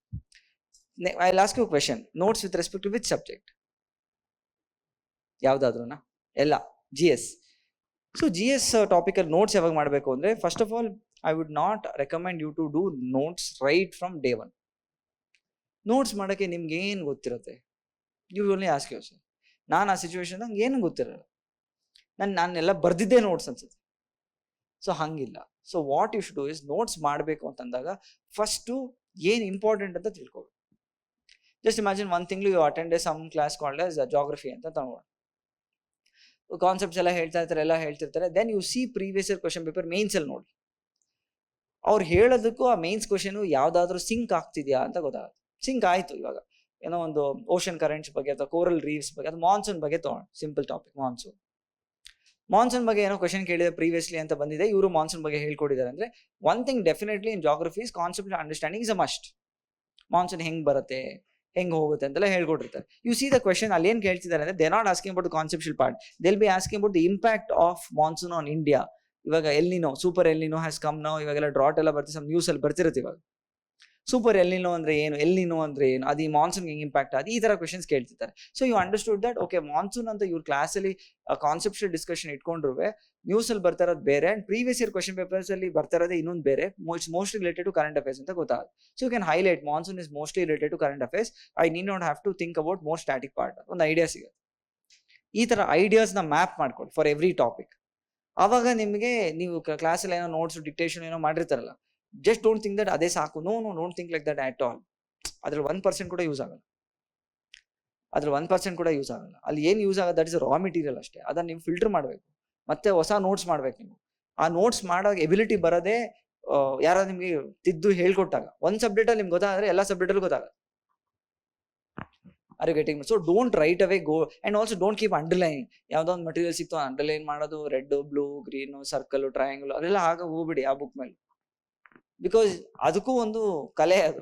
I will ask you question. Notes with respect to which subject? ಯಾವುದಾದ್ರೂ? ಎಲ್ಲ GS. So GS ಟಾಪಿಕಲ್ಲಿ notes ಯಾವಾಗ ಮಾಡಬೇಕು ಅಂದರೆ, first of all I would not recommend you to do notes right from day 1. Notes ಮಾಡೋಕ್ಕೆ ನಿಮ್ಗೆ ಏನು ಗೊತ್ತಿರುತ್ತೆ? You only ask yourself. ನಾನು ಆ ಸಿಚುವೇಶನ್ ನಂಗೆ ಏನು ಗೊತ್ತಿರಲ್ಲ, ನಾನೆಲ್ಲ ಬರ್ದಿದ್ದೇ ನೋಟ್ಸ್ ಅನ್ಸುತ್ತೆ. ಸೊ ಹಂಗಿಲ್ಲ. So what you should do is, notes ಮಾಡಬೇಕು ಅಂತಂದಾಗ ಫಸ್ಟು ಏನು ಇಂಪಾರ್ಟೆಂಟ್ ಅಂತ ತಿಳ್ಕೊಬೇಕು. ಜಸ್ಟ್ ಇಮ್ಯಾಜಿನ್ ಒಂದು ತಿಂಗಳು you attend some class called as geography ಅಂತ ತಗೊಂಡು ಕಾನ್ಸೆಪ್ಟ್ಸ್ ಎಲ್ಲ ಹೇಳ್ತಿರ್ತಾರೆ. Then you see previous year question paper mains ಅಲ್ಲಿ ನೋಡಿ, ಅವ್ರು ಹೇಳೋದಕ್ಕೂ ಆ ಮೇನ್ಸ್ ಕ್ವಶನ್ ಯಾವ್ದಾದ್ರು ಸಿಂಕ್ ಆಗ್ತಿದ್ಯಾ ಅಂತ ಗೊತ್ತಾಗುತ್ತೆ. ಸಿಂಕ್ ಆಯ್ತು, ಇವಾಗ ಏನೋ ಒಂದು ಓಷನ್ ಕರೆಂಟ್ಸ್ ಬಗ್ಗೆ ಅಥವಾ ಕೋರಲ್ ರೀವ್ಸ್ ಬಗ್ಗೆ, ಅದು ಮಾನ್ಸೂನ್ ಬಗ್ಗೆ ತಗೊಂಡು ಸಿಂಪಲ್ ಟಾಪಿಕ್ ಮಾನ್ಸೂನ್ ಬಗ್ಗೆ ಏನೋ ಕ್ವಶನ್ ಕೇಳಿದೆ ಪ್ರೀವಿಯಸ್ಲಿ ಅಂತ ಬಂದಿದೆ, ಇವರು ಮಾನ್ಸೂನ್ ಬಗ್ಗೆ ಹೇಳ್ಕೊಟ್ಟಿದ್ದಾರೆ. ಅಂದ್ರೆ one thing definitely in geography is concept understanding is a must. Monsoon ಹೆಂಗ್ ಬರುತ್ತೆ, ಹೆಂಗ್ ಹೋಗುತ್ತೆ ಅಂತೆಲ್ಲ ಹೇಳ್ಕೊಟ್ಟಿರ್ತಾರೆ. ಯು ಸಿ ದ ಕ್ವಶನ್ ಅಲ್ಲಿ ಏನ್ ಕೇಳ್ತಿದ್ದಾರೆ ಅಂದ್ರೆ they not asking about the conceptual part, they'll be asking about the impact of monsoon on India. ಇವಾಗ El Nino, super El Nino has come now, ಇವಾಗೆಲ್ಲ ಡ್ರಾಟ್ ಎಲ್ಲ ಬರ್ತಿದೆ, ಸಮ್ ನ್ಯೂಸ್ ಅಲ್ಲಿ ಬರ್ತಿರುತ್ತೆ. ಇವಾಗ ಸೂಪರ್ ಎಲ್ನಿನೋ ಅಂದ್ರೆ ಏನು, ಎಲ್ನಿನೋ ಅಂದ್ರೆ ಏನು, ಅದು ಈ ಮಾನ್ಸೂನ್ ಹೆಂಗ್ ಇಂಪ್ಯಾಕ್ಟ್ ಅದು, ಈ ತರ ಕ್ವಶನ್ಸ್ ಕೇಳ್ತಿರ್ತಾರೆ. So you understood that okay monsoon ಅಂತ ಇವ್ರ ಕ್ಲಾಸಲ್ಲಿ ಕಾನ್ಸೆಪ್ಷುಯಲ್ ಡಿಸ್ಕಷನ್ ಇಟ್ಕೊಂಡ್ರು ನ್ಯೂಸ್ ಅಲ್ಲಿ ಬರ್ತಾ ಇರೋದು ಬೇರೆ and previous year question papers ಅಲ್ಲಿ ಬರ್ತಾ ಇರೋದೇ ಇನ್ನೊಂದು ಬೇರೆ, mostly related to current affairs ಅಂತ ಗೊತ್ತಾಗುತ್ತೆ. So you can highlight monsoon is mostly related to current affairs, I need not have to think about more static part. ಒಂದು idea ಸಿಗುತ್ತೆ. ಈ ತರ ಐಡಿಯಾಸ್ನ ಮ್ಯಾಪ್ ಮಾಡ್ಕೊಳ್ಳಿ ಫಾರ್ ಎವ್ರಿ ಟಾಪಿಕ್. ಆವಾಗ ನಿಮಗೆ ನೀವು ಕ್ಲಾಸಲ್ಲಿ ಏನೋ ನೋಟ್ಸ್ ಡಿಕ್ಟೇಷನ್ ಏನೋ ಮಾಡಿರ್ತಾರಲ್ಲ, ಜಸ್ಟ್ ಡೋಂಟ್ ಥಿಂಕ್ ದಟ್ ಅದೇ ಸಾಕು. No don't think like that at all. ಅದ್ರಲ್ಲಿ 1% ಕೂಡ ಯೂಸ್ ಆಗಲ್ಲ. ಅಲ್ಲಿ ಏನು ಯೂಸ್ ಆಗೋದು ದಟ್ ಇಸ್ ರಾ ಮೆಟೀರಿಯಲ್ ಅಷ್ಟೇ. ಅದನ್ನ ನೀವು ಫಿಲ್ಟರ್ ಮಾಡಬೇಕು, ಮತ್ತೆ ಹೊಸ ನೋಟ್ಸ್ ಮಾಡ್ಬೇಕು. ನೀವು ಆ ನೋಟ್ಸ್ ಮಾಡೋ ಎಬಿಲಿಟಿ ಬರೋದೇ ಯಾರಾದ್ರೂ ನಿಮ್ಗೆ ತಿದ್ದು ಹೇಳ್ಕೊಟ್ಟಾಗ. ಒಂದು ಸಬ್ಜೆಕ್ಟ್ ಅಲ್ಲಿ ನಿಮ್ಗೆ ಗೊತ್ತಾದ್ರೆ ಎಲ್ಲ ಸಬ್ಜೆಕ್ಟ್ ಅಲ್ಲಿ ಗೊತ್ತಾಗಲ್ಲ. Are you getting? So don't write away go and also don't keep underline. ಯಾವ್ದೋ ಒಂದು ಮಟೀರಿಯಲ್ ಸಿಕ್ತು ಅಂಡರ್ಲೈನ್ ಮಾಡೋದು, red, blue, green, circle, triangle ಅದೆಲ್ಲ ಆಗ ಹೋಗ್ಬಿಡಿ ಆ ಬುಕ್ ಮೇಲೆ. ಬಿಕಾಸ್ ಅದಕ್ಕೂ ಒಂದು ಕಲೆ ಅದು.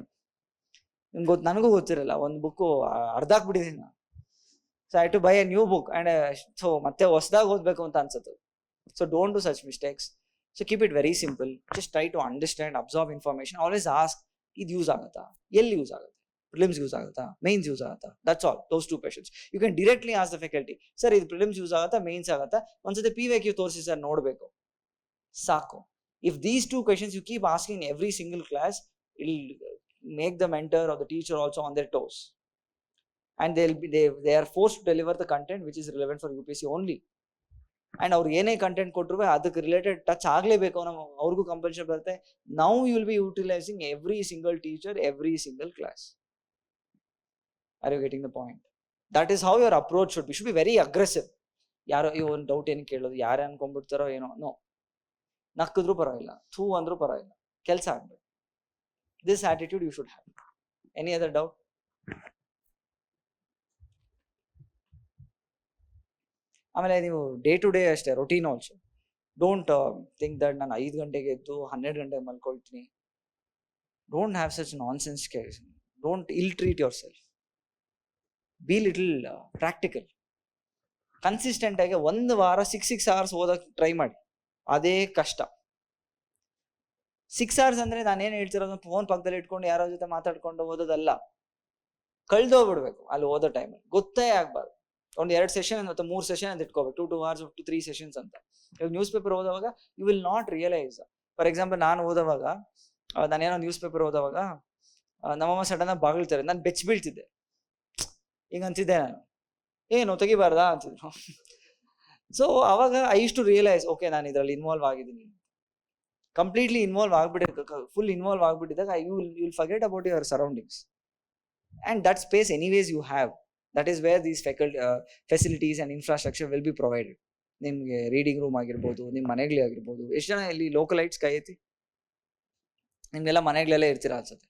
ನಿಮ್ಗೆ ನನಗೂ ಗೊತ್ತಿರಲ್ಲ, ಒಂದು ಬುಕ್ ಅರ್ಧಾಕ್ಬಿಟ್ಟಿದ್ದೀನಿ ನಾನು. So I to buy a new book and so ಮತ್ತೆ ಹೊಸದಾಗಿ ಓದ್ಬೇಕು ಅಂತ ಅನ್ಸುತ್ತೆ. So don't do such mistakes. So keep it very simple. Just try to understand, observe information. Always ask, ಇದು ಯೂಸ್ ಆಗುತ್ತಾ, ಎಲ್ಲಿ ಯೂಸ್ ಆಗುತ್ತೆ, ಪ್ರಿಲಿಮ್ಸ್ ಯೂಸ್ ಆಗುತ್ತಾ, ಮೇನ್ಸ್ ಯೂಸ್ ಆಗುತ್ತಾ, that's all. Those 2 questions you can directly ask the faculty, sir ಇದು prelims use ಆಗುತ್ತಾ, mains ಆಗುತ್ತಾ, ಒಂದ್ಸತಿ PYQ ತೋರಿಸಿ ಸರ್ ನೋಡ್ಬೇಕು, ಸಾಕು. If these 2 questions you keep asking in every single class, it will make the mentor or the teacher also on their toes, and they are forced to deliver the content which is relevant for UPSC only. And ಅವ್ರು ಏನೇ content ಕೊಟ್ಟರು ಅದಕ್ಕೆ related touch ಆಗಲೇಬೇಕು ಅನ್ನೋ ಅವ್ರಿಗೂ compulsion ಬರುತ್ತೆ. Now you will be utilising every single teacher, every single class. Are you getting the point? That is how your approach should be. Should be very aggressive. ಯಾರೋ ಒಂದು doubt ಏನು ಕೇಳೋದು, ಯಾರೇ ಅನ್ಕೊಂಡ್ಬಿಡ್ತಾರೋ ಏನೋ, ನೋ. ನಕ್ಕಿದ್ರು ಪರವಾಗಿಲ್ಲ, ಥೂ ಅಂದ್ರೂ ಪರವಾಗಿಲ್ಲ, ಕೆಲಸ ಆಗ್ಬೇಕು. This attitude you should have. Any other doubt? ಆಮೇಲೆ ನೀವು ಡೇ ಟು ಡೇ ಅಷ್ಟೇ, routine also. Don't think that ನಾನು 5 ಗಂಟೆಗೆ ಎದ್ದು 12 ಗಂಟೆಗೆ ಮಲ್ಕೊಳ್ತೀನಿ. Don't have such nonsense case. Don't ill treat yourself. Be little practical. Consistent ಆಗಿ 1 ವಾರ 6 hours ಓದೋಕೆ ಟ್ರೈ ಮಾಡಿ. ಅದೇ ಕಷ್ಟ. 6 hours ಅಂದ್ರೆ ನಾನೇನು ಹೇಳ್ತಿರೋದು, ಫೋನ್ ಪಕ್ಕದಲ್ಲಿ ಇಟ್ಕೊಂಡು ಯಾರೋ ಜೊತೆ ಮಾತಾಡ್ಕೊಂಡು ಓದೋದಲ್ಲ. ಕಳ್ದೋಗ್ಬಿಡ್ಬೇಕು ಅಲ್ಲಿ ಓದೋ ಟೈಮಲ್ಲಿ, ಗೊತ್ತೇ ಆಗ್ಬಾರ್ದು. ಒಂದು 2 ಸೆಷನ್ ಅಥವಾ 3 ಸೆಷನ್ ಅಂತ ಇಟ್ಕೋಬೇಕು, 2 hours to 3 sessions ಅಂತ. ಇವಾಗ ನ್ಯೂಸ್ ಪೇಪರ್ ಓದೋವಾಗ you will not realise. For example ನಾನು ಓದೋವಾಗ, ನಾನೇನೋ ನ್ಯೂಸ್ ಪೇಪರ್ ಓದೋವಾಗ ನಮ್ಮಮ್ಮ ಸಡನ್ ಆಗಿ ಬಾಗಿಳ್ತಾರೆ, ನಾನು ಬೆಚ್ಚ ಬೀಳ್ತಿದ್ದೆ. ಹಿಂಗ ಅಂತಿದ್ದೆ ನಾನು, ಏನು ತೆಗಿಬಾರ್ದಾ ಅಂತಿದ್ರು. ಸೊ ಅವಾಗ I use to realise, okay ನಾನು ಇದರಲ್ಲಿ ಇನ್ವಾಲ್ವ್ ಆಗಿದ್ದೀನಿ. ಕಂಪ್ಲೀಟ್ಲಿ ಇನ್ವಾಲ್ವ್ ಫುಲ್ ಇನ್ವಾಲ್ವ್ ಆಗ್ಬಿಟ್ಟಿದ್ದಾಗ you will forget about your surroundings and that space anyways you have. That is where these facilities and infrastructure will be provided. ನಿಮಗೆ reading room ಆಗಿರ್ಬೋದು, ನಿಮ್ಮ ಮನೆಗಳೇ ಆಗಿರ್ಬೋದು. ಎಷ್ಟು ಜನ ಇಲ್ಲಿ ಲೋಕಲೈಟ್ಸ್ ಕೈ ಎತ್ತಿ? ನಿಮ್ಗೆಲ್ಲ ಮನೆಗಳಲ್ಲೇ ಇರ್ತೀರಾ ಅನ್ಸುತ್ತೆ.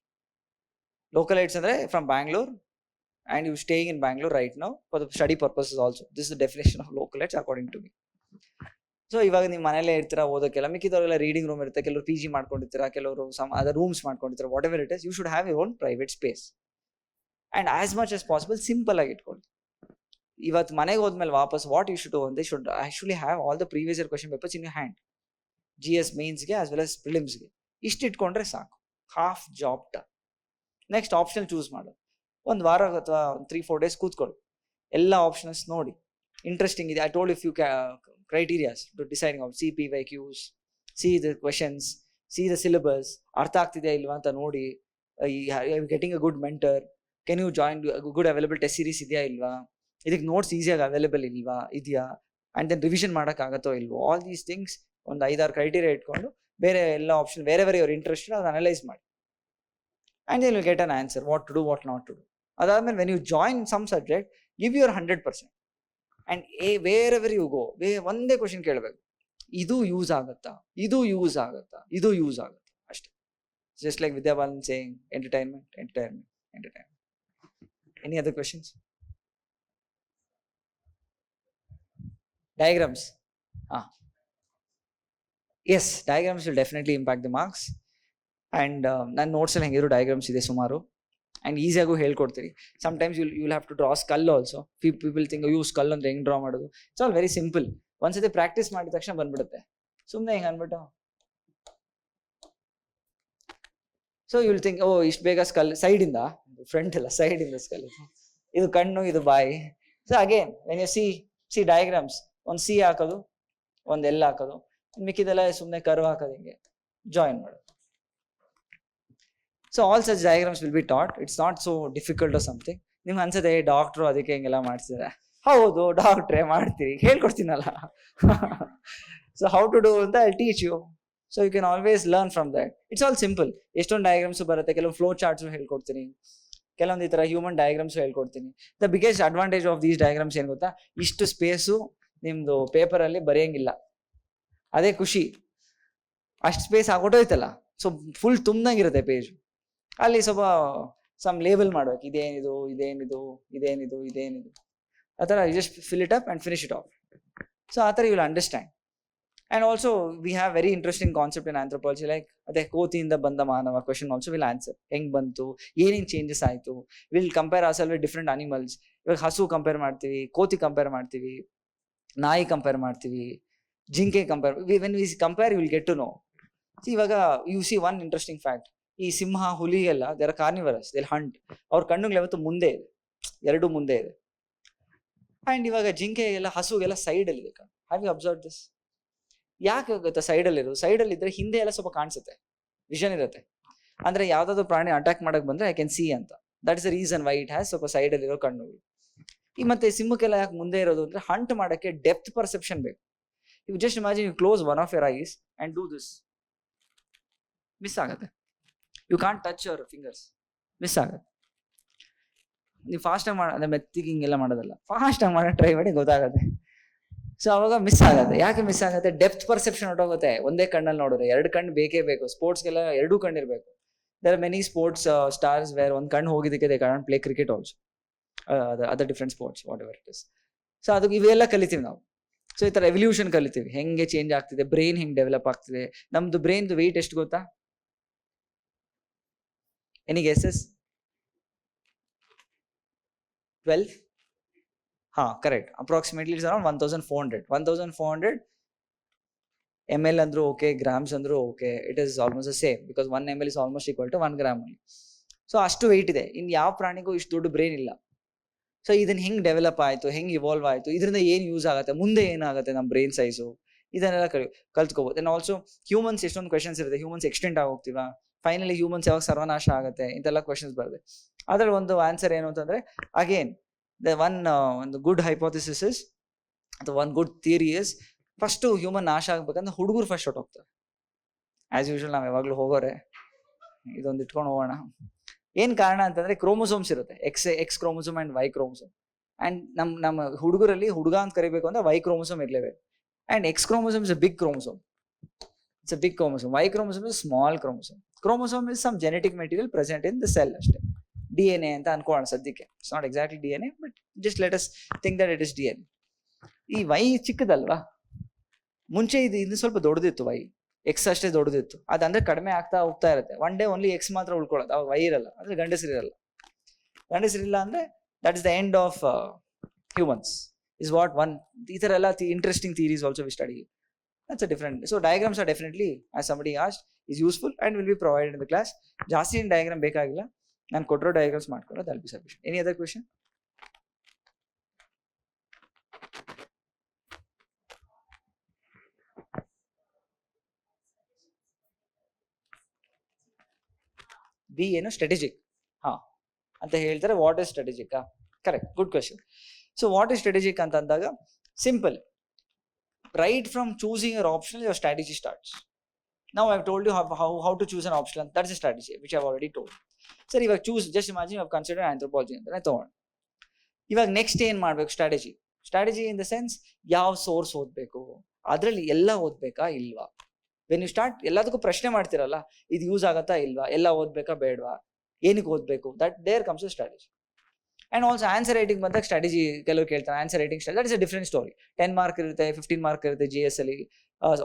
ಲೋಕಲೈಟ್ಸ್ ಅಂದ್ರೆ from Bangalore and you staying in Bangalore right now for the study purposes also. This is the definition of localites according to me. So ಇವಾಗ ನೀವು ಮನೇಲೇ ಇರ್ತೀರಾ ಓದೋಕ್ಕೆಲ್ಲ, ಮಿಕ್ಕಿದವರೆಲ್ಲ ರೀಡಿಂಗ್ ರೂಮ್ ಇರುತ್ತೆ, ಕೆಲವರು PG ಮಾಡ್ಕೊಂಡಿರ್ತೀರಾ, ಕೆಲವರು ಅದರ್ ರೂಮ್ಸ್ ಮಾಡ್ಕೊಂಡಿರ್ತೀರಾ. Whatever it is, you should have your own private space and as much as possible simple ಆಗಿ ಇಟ್ಕೊಳ್ಳಿ. ಇವತ್ತು ಮನೆಗೆ ಹೋದ್ಮೇಲೆ ವಾಪಸ್ ವಾಟ್ ಯು ಶುಡ್ ಡೂ ಅಂದ್ರೆ, should actually have all the previous year question papers in your hand. GS ಮೇನ್ಸ್ಗೆ as well as ಪ್ರಿಲಿಮ್ಸ್ಗೆ ಇಷ್ಟು ಇಟ್ಕೊಂಡ್ರೆ ಸಾಕು, half job done. Next option choose ಮಾಡೋದು. 1 ವಾರ ಅಥವಾ 3-4 days ಕೂತ್ಕೊಳ್ಳಿ, ಎಲ್ಲ ಆಪ್ಷನ್ಸ್ ನೋಡಿ, ಇಂಟ್ರೆಸ್ಟಿಂಗ್ ಇದೆ. I told if you criteria to deciding on CPYQs, see the questions, see the syllabus, ಅರ್ಥ ಆಗ್ತಿದೆಯಾ ಇಲ್ವಾ ಅಂತ ನೋಡಿ. Getting a good mentor, can you join good available test series ಇದೆಯಾ ಇಲ್ವಾ, ಇದಕ್ಕೆ ನೋಟ್ಸ್ ಈಸಿಯಾಗಿ ಅವೈಲೇಬಲ್ ಇದೆಯಾ, ಆ್ಯಂಡ್ ದೆನ್ ರಿವಿಷನ್ ಮಾಡೋಕ್ಕಾಗತ್ತೋ ಇಲ್ವೋ. ಆಲ್ ದೀಸ್ ಥಿಂಗ್ಸ್ ಒಂದು 5-6 ಕ್ರೈಟೀರಿಯಾ ಇಟ್ಕೊಂಡು ಬೇರೆ ಎಲ್ಲ ಆಪ್ಷನ್ ಬೇರೆ ಯುವರ್ ಇಂಟ್ರೆಸ್ಟ್ ಅದು ಅನಲೈಸ್ ಮಾಡಿ. And then you get an answer what to do, what not to do. ಅದಾದ್ಮೇಲೆ when you join some subject give your 100%. And wherever you go ಒಂದೇ question ಕೇಳಬೇಕು, ಇದು ಯೂಸ್ ಆಗುತ್ತಾ, ಇದು use ಆಗುತ್ತಾ, ಇದು ಯೂಸ್ ಆಗುತ್ತಾ, ಅಷ್ಟೇ. Just like Vidya Balan saying entertainment, entertainment, entertainment. Any other questions? Diagrams. Yes, diagrams will definitely impact the marks. And ನನ್ನ ನೋಟ್ಸಲ್ಲಿ ಹೆಂಗಿದ್ರು ಡಯಾಗ್ರಾಮ್ಸ್ ಇದೆ ಸುಮಾರು, ಆ್ಯಂಡ್ ಈಸಿಯಾಗೂ ಹೇಳ್ಕೊಡ್ತೀರಿ. Sometimes you'll have to draw skull also. People think you skull ಅಂದ್ರೆ ಹೆಂಗೆ draw ಮಾಡೋದು. It's all very simple. ಒಂದ್ಸತಿ ಪ್ರಾಕ್ಟೀಸ್ ಮಾಡಿದ ತಕ್ಷಣ ಬಂದ್ಬಿಡುತ್ತೆ. ಸುಮ್ಮನೆ ಹಿಂಗೆ ಅಂದ್ಬಿಟ್ಟು ಸೊ ಯುಲ್ ಥಿಂಕ್, ಓ ಇಷ್ಟು ಬೇಗ ಸ್ಕಲ್, ಸೈಡಿಂದ, ಫ್ರಂಟ್ ಇಲ್ಲ, ಸೈಡಿಂದ ಸ್ಕಲ್, ಇದು ಕಣ್ಣು, ಇದು ಬಾಯಿ. So again when U C diagrams, ಒಂದು ಸಿ ಹಾಕೋದು, ಒಂದು ಎಲ್ ಹಾಕೋದು, ಮಿಕ್ಕಿದೆಲ್ಲ ಸುಮ್ಮನೆ ಕರ್ವ್ ಹಾಕೋದು, ಹಿಂಗೆ ಜಾಯಿನ್ ಮಾಡೋದು. So all such diagrams will be taught. It's not so difficult or something. ನಿಮ್ಗೆ ಅನ್ಸುತ್ತೆ ಡಾಕ್ಟ್ರು ಅದಕ್ಕೆ ಹಿಂಗೆಲ್ಲ ಮಾಡ್ತಿದ್ದಾರೆ. ಹೌದು, ಡಾಕ್ಟ್ರೇ ಮಾಡ್ತೀರಿ, ಹೇಳ್ಕೊಡ್ತೀನಲ್ಲ. ಸೊ ಹೌ ಟು ಡೂ ಅಂತ I teach you. So you can always learn from that. It's all simple. ಎಷ್ಟೊಂದು ಡಯಾಗ್ರಾಮ್ಸು ಬರುತ್ತೆ, ಕೆಲವು ಫ್ಲೋ ಚಾರ್ಟ್ಸು ಹೇಳ್ಕೊಡ್ತೀನಿ, ಕೆಲವೊಂದು ಈ ಥರ ಹ್ಯೂಮನ್ ಡಯಾಗ್ರಾಮ್ಸು ಹೇಳ್ಕೊಡ್ತೀನಿ. The biggest advantage of these diagrams ಏನು ಗೊತ್ತಾ, ಇಷ್ಟು ಸ್ಪೇಸು ನಿಮ್ಮದು ಪೇಪರಲ್ಲಿ ಬರೆಯಂಗಿಲ್ಲ, ಅದೇ ಖುಷಿ. ಅಷ್ಟು ಸ್ಪೇಸ್ ಆಗೋಟೋಯ್ತಲ್ಲ, ಸೊ ಫುಲ್ ತುಂಬ್ದಂಗಿರುತ್ತೆ ಪೇಜ್. ಅಲ್ಲಿ ಸ್ವಲ್ಪ ಸಮ್ ಲೇಬಲ್ ಮಾಡ್ಬೇಕು, ಇದೇನಿದು, ಇದೇನಿದು, ಇದೇನಿದು, ಇದೇನಿದು, ಆ ಥರ just fill it up and finish it off. So ಆ ಥರ you will understand. And also we have very interesting concept in anthropology. Like ಅದೇ ಕೋತಿಯಿಂದ ಬಂದ ಮಾನವ ಕ್ವಶನ್ ಆಲ್ಸೋ ವಿಲ್ ಆನ್ಸರ್. ಹೆಂಗೆ ಬಂತು, ಏನೇನು ಚೇಂಜಸ್ ಆಯಿತು, will compare our self with different animals. ಇವಾಗ ಹಸು ಕಂಪೇರ್ ಮಾಡ್ತೀವಿ, ಕೋತಿ ಕಂಪೇರ್ ಮಾಡ್ತೀವಿ, ನಾಯಿ ಕಂಪೇರ್ ಮಾಡ್ತೀವಿ, ಜಿಂಕೆ compare. When we compare you will get to know. ಇವಾಗ you see one interesting fact. ಈ ಸಿಂಹ, ಹುಲಿ ಎಲ್ಲ they are carnivorous, they hunt. ಅವ್ರ ಕಣ್ಣುಗಳು ಯಾವತ್ತು ಮುಂದೆ ಇದೆ, ಎರಡು ಮುಂದೆ ಇದೆ. ಆ್ಯಂಡ್ ಇವಾಗ ಜಿಂಕೆಗೆಲ್ಲ, ಹಸುಗೆಲ್ಲ ಸೈಡಲ್ಲಿ ಇದೆ ಕಣ್ಣು. Have you observe this? ಯಾಕೆ ಗೊತ್ತಾ ಸೈಡಲ್ಲಿರೋದು? ಸೈಡಲ್ಲಿ ಇದ್ರೆ ಹಿಂದೆ ಎಲ್ಲ ಸ್ವಲ್ಪ ಕಾಣಿಸುತ್ತೆ, ವಿಷನ್ ಇರುತ್ತೆ. ಅಂದ್ರೆ ಯಾವ್ದಾದ್ರು ಪ್ರಾಣಿ ಅಟ್ಯಾಕ್ ಮಾಡಕ್ ಬಂದ್ರೆ ಐ ಕ್ಯಾನ್ ಸಿ ಅಂತ. That is the reason why it has ಸ್ವಲ್ಪ ಸೈಡಲ್ಲಿರೋ ಕಣ್ಣುಗಳು. ಈ ಮತ್ತೆ ಸಿಂಹಕ್ಕೆಲ್ಲ ಯಾಕೆ ಮುಂದೆ ಇರೋದು ಅಂದ್ರೆ ಹಂಟ್ ಮಾಡಕ್ಕೆ ಡೆಪ್ತ್ ಪರ್ಸೆಪ್ಷನ್ ಬೇಕು. You just imagine you close one of your eyes and do this, miss ಆಗುತ್ತೆ. You can't touch your fingers, miss ಆಗುತ್ತೆ. ನೀವು ಫಾಸ್ಟಾಗಿ ಅದೇ ಮೆತ್ತಿಗೆ ಹಿಂಗೆಲ್ಲ ಮಾಡೋದಲ್ಲ, ಫಾಸ್ಟಾಗಿ ಮಾಡೋ ಟ್ರೈ ಮಾಡಿ, ಗೊತ್ತಾಗುತ್ತೆ. ಸೊ ಅವಾಗ ಮಿಸ್ ಆಗುತ್ತೆ. ಯಾಕೆ ಮಿಸ್ ಆಗುತ್ತೆ? ಡೆಪ್ತ್ ಪರ್ಸೆಪ್ಷನ್ ಹೊಟ್ಟೋಗುತ್ತೆ. ಒಂದೇ ಕಣ್ಣಲ್ಲಿ ನೋಡಿದ್ರೆ, ಎರಡು ಕಣ್ಣು ಬೇಕೇ ಬೇಕು. ಸ್ಪೋರ್ಟ್ಸ್ಗೆಲ್ಲ ಎರಡೂ ಕಣ್ಣು ಇರಬೇಕು. There are many sports stars where ಒಂದು ಕಣ್ಣು ಹೋಗಿದ್ದಕ್ಕೆ they can't play cricket also, other different sports, whatever it is. So ಅದಕ್ಕೆ ಇವೆಲ್ಲ ಕಲಿತೀವಿ ನಾವು. ಸೊ ಈ ಥರ ಎವಲ್ಯೂಷನ್ ಕಲಿತೀವಿ, ಹೆಂಗೆ ಚೇಂಜ್ ಆಗ್ತಿದೆ, ಬ್ರೈನ್ ಹೆಂಗೆ ಡೆವಲಪ್ ಆಗ್ತಿದೆ. ನಮ್ದು ಬ್ರೈನ್ದು ವೆಯ್ಟ್ ಎಷ್ಟು ಗೊತ್ತಾ? Any guesses? 12? ಹಾ, correct. Approximately it's around 1400 ml ಅಂದ್ರೂ ಓಕೆ, ಗ್ರಾಮ್ಸ್ ಅಂದ್ರೂ okay. It is almost the same, because 1 ml is almost equal to 1 gram. So ಅಷ್ಟು ವೆಯ್ಟ್ ಇದೆ. ಇನ್ನು ಯಾವ ಪ್ರಾಣಿಗೂ ಇಷ್ಟು ದೊಡ್ಡ ಬ್ರೈನ್ ಇಲ್ಲ. ಸೊ ಇದನ್ನ ಹೆಂಗೆ ಡೆವಲಪ್ ಆಯಿತು, ಹೆಂಗೆ ಇವಾಲ್ವ್ ಆಯಿತು, ಇದರಿಂದ ಏನು ಯೂಸ್ ಆಗುತ್ತೆ, ಮುಂದೆ ಏನಾಗುತ್ತೆ ನಮ್ಮ ಬ್ರೈನ್ ಸೈಜು, ಇದನ್ನೆಲ್ಲ ಕಲ್ತ್ಕೋಬೋದು. ಆ್ಯಂಡ್ ಆಲ್ಸೋ ಹ್ಯೂಮನ್ಸ್ ಎಷ್ಟೊಂದು ಕ್ವೆಶನ್ಸ್ ಇರುತ್ತೆ. ಹ್ಯೂಮನ್ಸ್ ಎಕ್ಸ್ಟೆಂಟ್ ಆಗೋಗ್ತೀವಾ, ಫೈನಲಿ ಹ್ಯೂಮನ್ಸ್ ಯಾವಾಗ ಸರ್ವನಾಶ ಆಗುತ್ತೆ, ಇಂತೆಲ್ಲ ಕ್ವೆಶನ್ಸ್ ಬರುತ್ತೆ. ಅದ್ರಲ್ಲಿ ಒಂದು ಆನ್ಸರ್ ಏನು ಅಂತಂದರೆ, ಅಗೇನ್ ಒಂದು ಗುಡ್ ಹೈಪೋಥಿಸಿಸ್ ಇಸ್, ಅಥವಾ ಒಂದು good theory is, first human ನಾಶ ಆಗ್ಬೇಕಂದ್ರೆ ಹುಡುಗರು ಫಸ್ಟ್ ಹೊಟ್ಟೋಗ್ತಾರೆ. ಆ್ಯಸ್ ಯೂಶುವಲ್ ನಾವು ಯಾವಾಗಲೂ ಹೋಗೋರೆ, ಇದೊಂದು ಇಟ್ಕೊಂಡು ಹೋಗೋಣ. ಏನು ಕಾರಣ ಅಂತಂದರೆ ಕ್ರೋಮೋಸೋಮ್ಸ್ ಇರುತ್ತೆ, X chromosome and Y chromosome. And ನಮ್ಮ ಹುಡುಗರಲ್ಲಿ ಹುಡುಗ ಅಂತ ಕರಿಬೇಕು ಅಂದರೆ ವೈ ಕ್ರೋಮೋಸೋಮ್ ಇರಲೇಬೇಕು. And X chromosome is a big chromosome. It's a big chromosome. Y chromosome is small chromosome. Chromosome is some genetic material present in the cell ಅಷ್ಟೇ. DNA ಅಂತ ಅನ್ಕೋಣ ಸದ್ಯಕ್ಕೆ. It's not exactly DNA, but just let us think that it is DNA. ಈ Y ಚಿಕ್ಕದಲ್ವಾ, ಮುಂಚೆ ಇದು ಸ್ವಲ್ಪ ದೊಡ್ಡದಿತ್ತು Y, X ಅಷ್ಟೇ ದೊಡ್ಡದಿತ್ತು. ಅದಂದ್ರೆ ಕಡಿಮೆ ಆಗ್ತಾ ಹೋಗ್ತಾ ಇರುತ್ತೆ. ಒನ್ ಡೇ ಓನ್ಲಿ ಎಕ್ಸ್ ಮಾತ್ರ ಉಳ್ಕೊಳ್ಳೋದು, ಅವಾಗ ವೈ ಇರಲ್ಲ. ಅಂದ್ರೆ ಗಂಡಸರಿರಲ್ಲ. ಗಂಡಸರಿಲ್ಲ ಅಂದ್ರೆ that is the end of humans is what one. ಈ ಥರ ಎಲ್ಲ interesting theories also we study. That's a different. So diagrams are definitely, as somebody asked, is useful and will be provided in the class. ಜಾಸ್ತಿ ಏನು diagram ಬೇಕಾಗಿಲ್ಲ, ನಾನು ಕೊಟ್ಟಿರೋ diagrams ಮಾಡ್ಕೊಳ್ಳೋದು, that'll be sufficient. Any other question? B ಏನು strategic ಅಂತ ಹೇಳ್ತಾರೆ. What is strategic? Correct, good question. So what is strategic ಅಂತ ಅಂದಾಗ simple, right from choosing your option, your strategy starts. Now I've told you how to choose an option. That's a strategy which I've already told. Sir ಇವಾಗ choose just imagine ಇವಾಗ consider anthropology ಅಂತಾನೆ ತಗೊಂಡು, ಇವಾಗ next ಏನ್ ಮಾಡ್ಬೇಕು? Strategy in the sense ಯಾವ source ಓದ್ಬೇಕು, ಅದ್ರಲ್ಲಿ ಎಲ್ಲ ಓದ್ಬೇಕಾ ಇಲ್ವಾ? ವೆನ್ ಯು ಸ್ಟಾರ್ಟ್ ಎಲ್ಲದಕ್ಕೂ ಪ್ರಶ್ನೆ ಮಾಡ್ತಿರಲ್ಲ, ಇದು ಯೂಸ್ ಆಗತ್ತಾ ಇಲ್ವಾ, ಎಲ್ಲ ಓದ್ಬೇಕಾ ಬೇಡವಾ, ಏನಕ್ಕೆ ಓದ್ಬೇಕು, that there comes strategy. And also answer writing ಬಂದಾಗ ಸ್ಟ್ರಾಟಜಿ ಕೆಲವರು ಕೇಳ್ತಾರೆ. Answer writing that is a different story. 10 mark ಇರುತ್ತೆ, 15 ಮಾರ್ಕ್ ಇರುತ್ತೆ GS ಅಲ್ಲಿ.